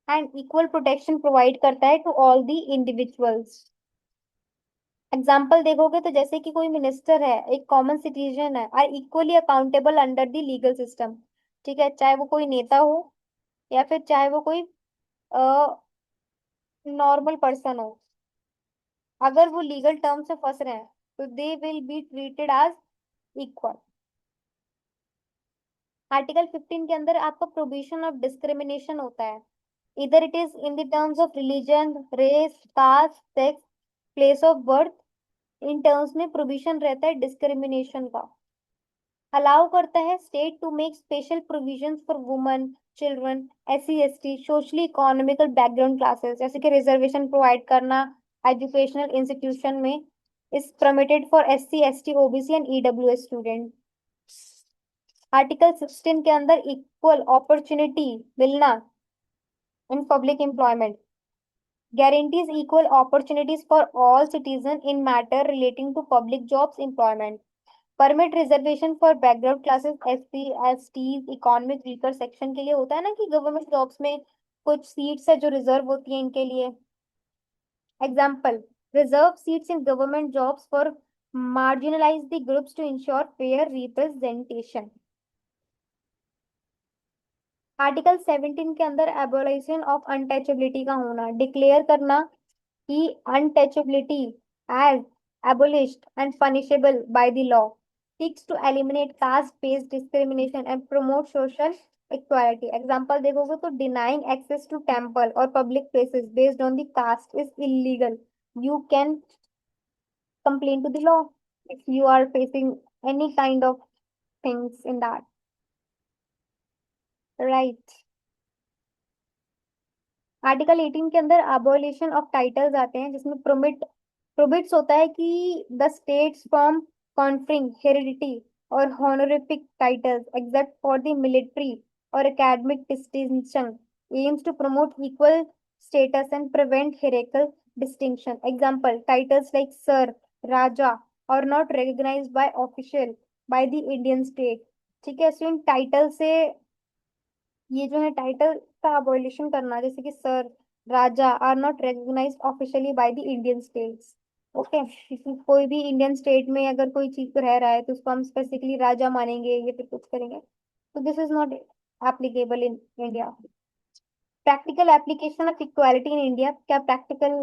एंड इक्वल प्रोटेक्शन प्रोवाइड करता है to all the individuals. Example देखोगे तो जैसे कि कोई मिनिस्टर है, एक कॉमन सिटीजन है, are equally accountable under the legal system. ठीक है, चाहे वो कोई नेता हो या फिर चाहे वो कोई नॉर्मल पर्सन हो, अगर वो लीगल टर्म से फंस रहे हैं तो they will be treated as equal. Article 15 के अंदर आपका प्रोविजन ऑफ डिस्क्रिमिनेशन होता है, इधर it is in the terms of religion, race, caste, sex, place of birth. इन टर्म्स में प्रोविजन रहता है डिस्क्रिमिनेशन का। अलाउ करता है state to make special provisions for women, children, SC ST, socially economical background classes, जैसे कि रिजर्वेशन प्रोवाइड करना एजुकेशनल इंस्टीट्यूशन में is permitted for SC ST OBC and EWS student. Article 16 के अंदर इक्वल अपॉर्चुनिटी मिलना in public employment, guarantees equal opportunities for all citizens in matter relating to public jobs employment, permit reservation for background classes SC ST economic weaker section के लिए। होता है ना कि गवर्नमेंट जॉब्स में कुछ सीट्स है जो रिजर्व होती है इनके लिए। Example, reserve seats in government jobs for marginalise the groups to ensure fair representation. Article 17 के अंदर एबोलिशन ऑफ अनटचेबिलिटी का होना, डिक्लेयर करना कि untouchability as abolished and punishable by the law, seeks to eliminate caste-based discrimination and promote social equality. Example देखोगे तो denying access to temple or public places based on the caste is illegal. You can complain to the law if you are facing any kind of things in that, right? Article 18 के अंदर अबॉलिशन ऑफ टाइटल्स आते हैं, जिसमें प्रोबिट्स होता है कि the states from conferring hereditary और honorific titles except for the military और academic distinction, aims to promote equal status and prevent hierarchical distinction. Example, titles like sir, raja और not recognized by official by the Indian state. ठीक है, सो इन टाइटल से ये जो है टाइटल का अबॉलिशन करना, जैसे कि sir, raja are not recognised officially by the Indian states. Okay, कोई भी इंडियन स्टेट में अगर कोई चीज रह रहा है तो उसको हम स्पेसिफिकली राजा मानेंगे या फिर कुछ करेंगे, तो this is not applicable in India. Practical application of equality in India, क्या प्रैक्टिकल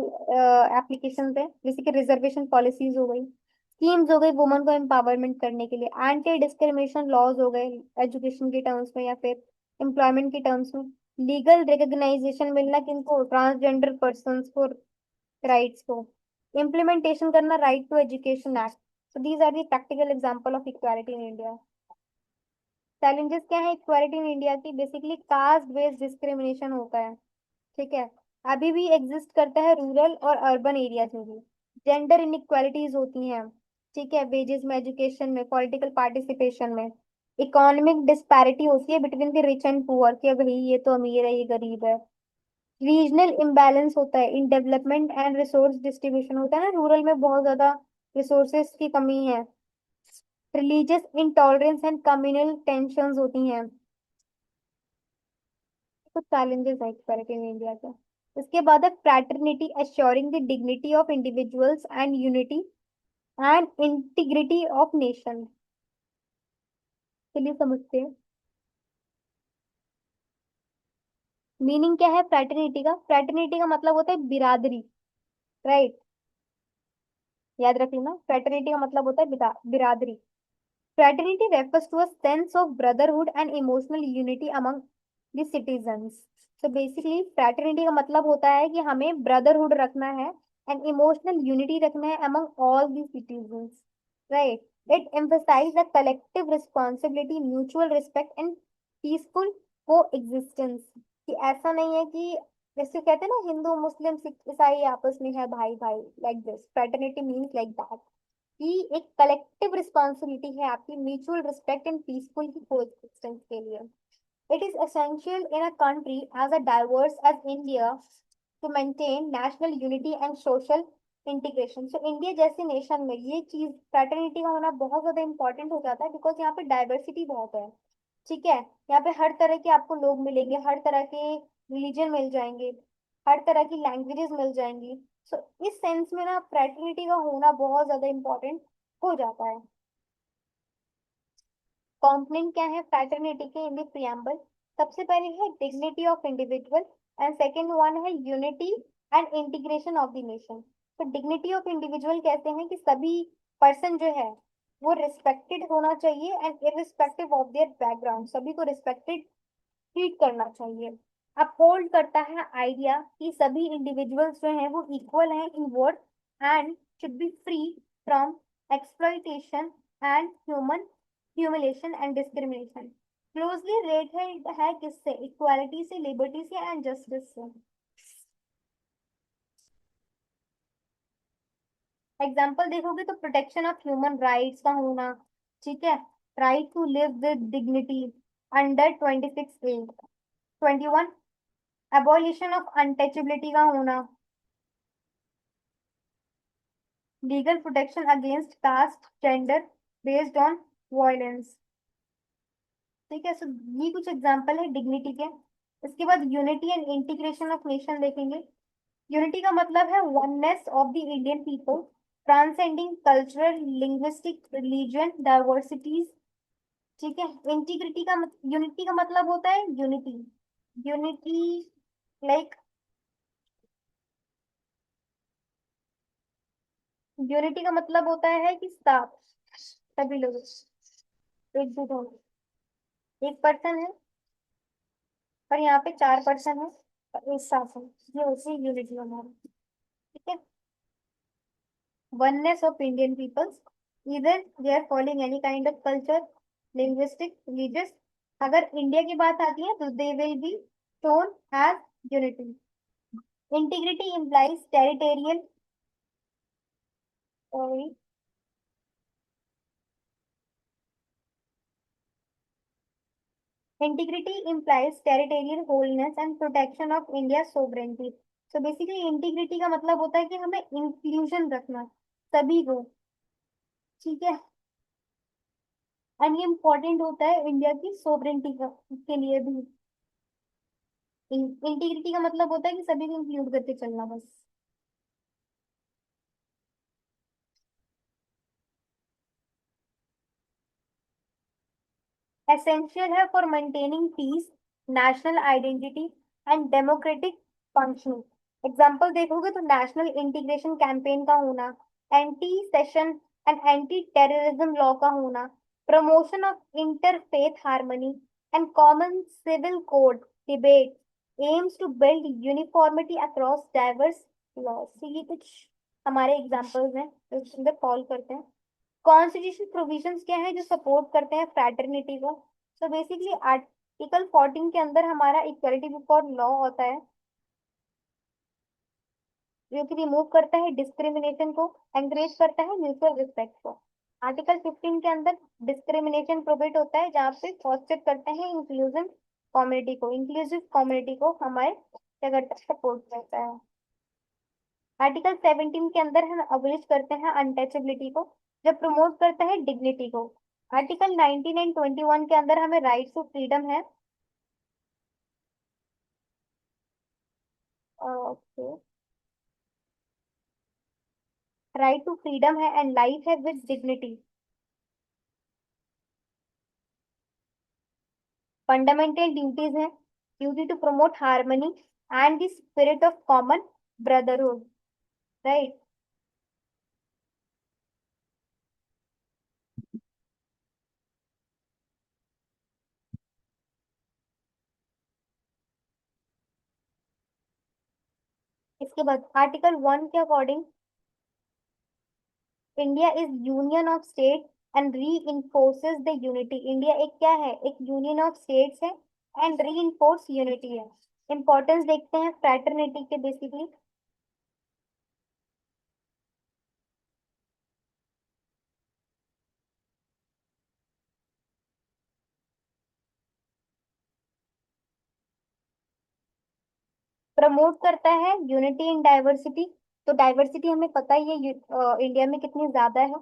एप्लीकेशन है, जैसे कि रिजर्वेशन पॉलिसीज हो गई, स्कीम्स हो गई वुमन को एम्पावरमेंट करने के लिए, एंटी डिस्क्रिमिनेशन लॉज हो गए एजुकेशन के टर्म्स में या फिर एम्प्लॉयमेंट के टर्म्स में, लीगल रिकग्नाइजेशन मिलना किनको, ट्रांसजेंडर पर्सन को, राइट्स को, इम्प्लीमेंटेशन करना right to education act. So these are the practical example of equality in India. Challenges क्या है इक्वालिटी इन इंडिया की, बेसिकली कास्ट बेस्ड डिस्क्रिमिनेशन होता है। ठीक है, अभी भी एग्जिस्ट करता है रूरल और अर्बन एरियाज में भी। जेंडर इनइक्वालिटीज होती हैं, ठीक है, वेजेस में, एजुकेशन में, पॉलिटिकल पार्टिसिपेशन में। इकोनॉमिक डिस्पैरिटी होती है between the rich and poor, कि भाई ये तो अमीर है ये गरीब है। रीजनल इम्बैलेंस होता है in development and resource distribution, होता है ना रूरल में बहुत ज्यादा रिसोर्सेस की कमी है। Religious intolerance and communal tensions होती हैं। कुछ चैलेंजेस है एक्सपेरिमेंट इन इंडिया के। इसके बाद है fraternity assuring the dignity of individuals and unity and integrity of nation. चलिए समझते हैं मीनिंग क्या है फ्रैटर्निटी का। फ्रैटर्निटी का मतलब होता है बिरादरी, राइट। याद रख लेना, फ्रैटर्निटी का मतलब होता है बिरादरी। Fraternity refers to a sense of brotherhood and emotional unity among the citizens. So basically fraternity का मतलब होता है कि हमें brotherhood रखना है and emotional unity रखना है among all the citizens, right? It emphasizes a collective responsibility, mutual respect and peaceful coexistence. कि ऐसा नहीं है कि जैसे कहते हैं ना हिंदू मुस्लिम सिख ईसाई आपस में है भाई भाई, like this fraternity means like that कि एक कलेक्टिव रिस्पॉन्सिबिलिटी है आपकी म्यूचुअल रिस्पेक्ट एंड पीसफुल की कोएक्सिस्टेंस के लिए। It is essential in a country as a diverse as India to maintain national unity and social integration. So India जैसे नेशन में ये चीज फ्रेटर्निटी का होना बहुत ज्यादा इंपॉर्टेंट हो जाता है बिकॉज यहाँ पे डाइवर्सिटी बहुत है, ठीक है। यहाँ पे हर तरह के आपको लोग मिलेंगे, हर तरह के रिलीजन मिल जाएंगे, हर तरह की लैंग्वेजेस मिल जाएंगी। सो इस सेंस में ना फ्रेटर्निटी का होना बहुत ज्यादा इंपॉर्टेंट हो जाता है। कॉम्पोनेंट क्या है फ्रेटर्निटी के इन द प्रियम्बल। सबसे पहले है dignity of individual and second one है unity and integration of the nation. तो डिग्निटी ऑफ इंडिविजुअल कहते हैं कि सभी पर्सन जो है वो रिस्पेक्टेड होना चाहिए and irrespective of their background, सभी को रिस्पेक्टेड ट्रीट करना चाहिए। अपहोल्ड करता है आइडिया कि सभी इंडिविजुअल्स जो हैं वो इक्वल हैं in worth and should be free from exploitation and human humiliation and discrimination. Closely related है किससे, इक्वालिटी से, लिबर्टी से एंड जस्टिस से। एग्जाम्पल देखोगे तो प्रोटेक्शन ऑफ ह्यूमन राइट्स का होना, ठीक है, right to live with dignity under 26A। 21 abolition of untouchability का होना, legal protection against caste gender based on violence, ठीक है। सो ये कुछ एग्जांपल है डिग्निटी के। इसके बाद unity and integration of nation देखेंगे। यूनिटी का मतलब है oneness of the Indian people transcending cultural linguistic religion diversities, ठीक है। इंटीग्रिटी का यूनिटी का मतलब होता है यूनिटी, यूनिटी लाइक यूनिटी का मतलब होता है कि साफ सभी लोग एकजुट हो। एक पर्सन है पर यहाँ पे चार पर्सन है और एक साफ है, ये होती है यूनिटी हमारी, ठीक है। oneness of Indian peoples, either they are following any kind of culture, linguistic, religious। अगर इंडिया की बात आती है तो they will be shown as unity। Integrity implies territorial, sorry, integrity implies territorial wholeness and protection of India's sovereignty। So basically integrity का मतलब होता है कि हमें इंक्लूजन रखना सभी को, ठीक है। एंड ये इम्पोर्टेंट होता है इंडिया की सोवरेंटी के लिए भी। इंटीग्रिटी का मतलब होता है कि सभी को इंक्लूड करके चलना बस। एसेंशियल है for maintaining peace, national identity and democratic functioning. Example देखोगे तो नेशनल इंटीग्रेशन कैंपेन का होना, anti secession and anti terrorism law का होना, promotion of interfaith harmony and common civil code debate aims to build uniformity across diverse laws. ये कुछ हमारे एग्जाम्पल्स हैं जो इसके अंदर फॉलो करते हैं। कॉन्स्टिट्यूशन प्रोविजंस क्या है जो सपोर्ट करते हैं फ्रैटर्निटी को। सो बेसिकली आर्टिकल 14 के अंदर हमारा इक्वलिटी बिफोर लॉ होता है जो कि रिमूव करता है डिस्क्रिमिनेशन को, एंकरेज करता है म्यूचुअल रिस्पेक्ट को। आर्टिकल 15 के अंदर डिस्क्रिमिनेशन प्रोहिबिट होता है जहाँ पे फोस्टर करते हैं इंक्लूसिव कम्युनिटी को, इंक्लूसिव कम्युनिटी को हमारे क्या करता है, सपोर्ट करता है। आर्टिकल 17 के अंदर हम अबलिश करते हैं अनटचेबिलिटी को जो प्रमोट करता है डिग्निटी को। आर्टिकल 19 एंड 21 के अंदर हमें राइट टू फ्रीडम है ओके, राइट टू फ्रीडम है एंड लाइफ है विद डिग्निटी। फंडामेंटल ड्यूटीज है, duty to promote harmony and the spirit of common brotherhood. Right. इसके बाद आर्टिकल 1 के according India is union of state and reinforces the unity. India एक क्या है, एक यूनियन ऑफ स्टेट्स है एंड री इन्फोर्स यूनिटी है। इंपॉर्टेंस देखते हैं फ्रैटर्निटी के बेसिकली। प्रमोट करता है यूनिटी इन डाइवर्सिटी। तो डाइवर्सिटी हमें पता ही है इंडिया में कितनी ज्यादा है।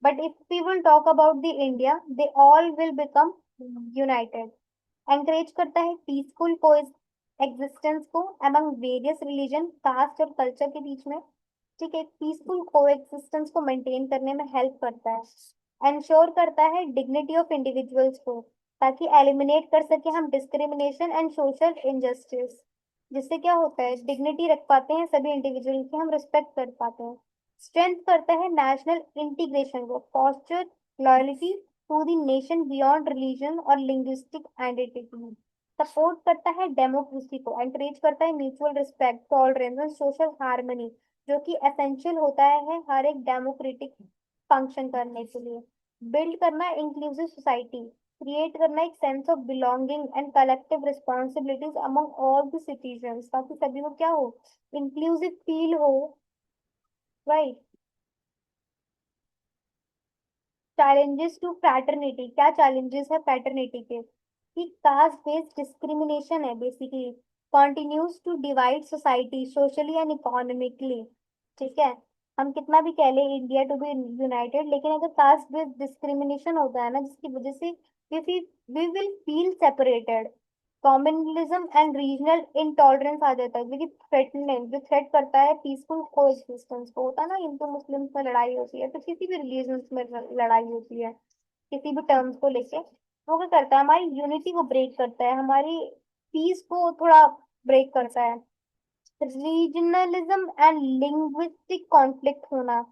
But if we will talk about the India, they all will become united. Encourage करता है पीसफुल को एग्जिस्टेंस को अमंग वेरियस रिलीजन, कास्ट और कल्चर के बीच में। ठीक है, पीसफुल को एग्जिस्टेंस को मेंटेन करने में हेल्प करता है। इंश्योर करता है डिग्निटी ऑफ इंडिविजुअल्स को, ताकि एलिमिनेट कर सके हम डिस्क्रिमिनेशन एंड सोशल इनजस्टिस। जिससे क्या होता है, डिग्निटी रख पाते हैं सभी इंडिविजुअल की, हम रिस्पेक्ट कर पाते हैं। स्ट्रेंथ करता है नेशनल इंटीग्रेशन को, foster loyalty to the nation beyond religion और लिंग्विस्टिक आइडेंटिटी। सपोर्ट करता है डेमोक्रेसी को, एंकरेज करता है म्यूचुअल रिस्पेक्ट, टॉलरेंस और सोशल हार्मनी, जो कि एसेंशियल होता है हर एक डेमोक्रेटिक फंक्शन करने के लिए। बिल्ड करना इंक्लूसिव सोसाइटी, क्रिएट करना एक sense of belonging and collective responsibilities among all the citizens, ताकि सभी को क्या हो, इंक्लूसिव फील हो। राइट। चैलेंजेस टू फ्रैटर्निटी, क्या चैलेंजेस है फ्रैटर्निटी के, कि कास्ट बेस्ड डिस्क्रिमिनेशन है basically, continues to divide society socially and economically. ठीक है, हम कितना भी कह लें इंडिया टू बी यूनाइटेड, लेकिन अगर कास्ट बेस्ड डिस्क्रिमिनेशन होता है ना, जिसकी वजह से we will feel separated. Communalism and regional intolerance आ जाता है, जो कि थ्रेटनिंग, जो थ्रेट करता है पीसफुल को एग्जिस्टेंस को। होता है ना, हिंदू मुस्लिम्स में लड़ाई होती है, तो किसी भी रिलीजन में लड़ाई होती है किसी भी टर्म्स को लेके, वो क्या करता है, हमारी यूनिटी को ब्रेक करता है, हमारी पीस को थोड़ा ब्रेक करता है। रीजनलिज्म एंड लिंग्विस्टिक कॉन्फ्लिक्ट होना,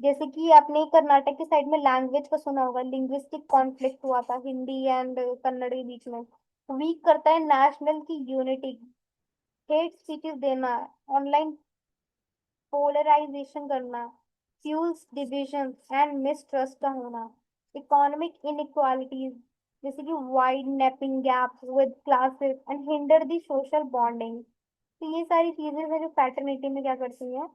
जैसे कि आपने कर्नाटक के साइड में लैंग्वेज का सुना होगा, लिंग्विस्टिक कॉन्फ्लिक्ट हुआ था हिंदी एंड कन्नड़ के बीच में। वीक करता है नेशनल की यूनिटी, हेट स्पीचेस देना, ऑनलाइन पोलराइजेशन करना, फ्यूल्स डिविजन एंड मिसट्रस्ट का होना। इकोनॉमिक इनइक्वालिटीज, जैसे कि wide नेपिंग gap with classes and hinder the social bonding. तो ये सारी चीजें हैं जो पैटर्निटी में क्या करती हैं,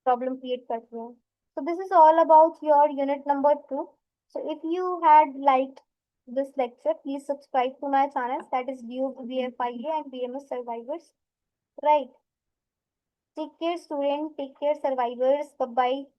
प्रॉब्लम क्रिएट करती हैं। So this is all about your unit number 2. So if you had liked this lecture, please subscribe to my channel, that is Duke BFIA and BMS Survivors. Right. Take care student, take care survivors. Bye bye.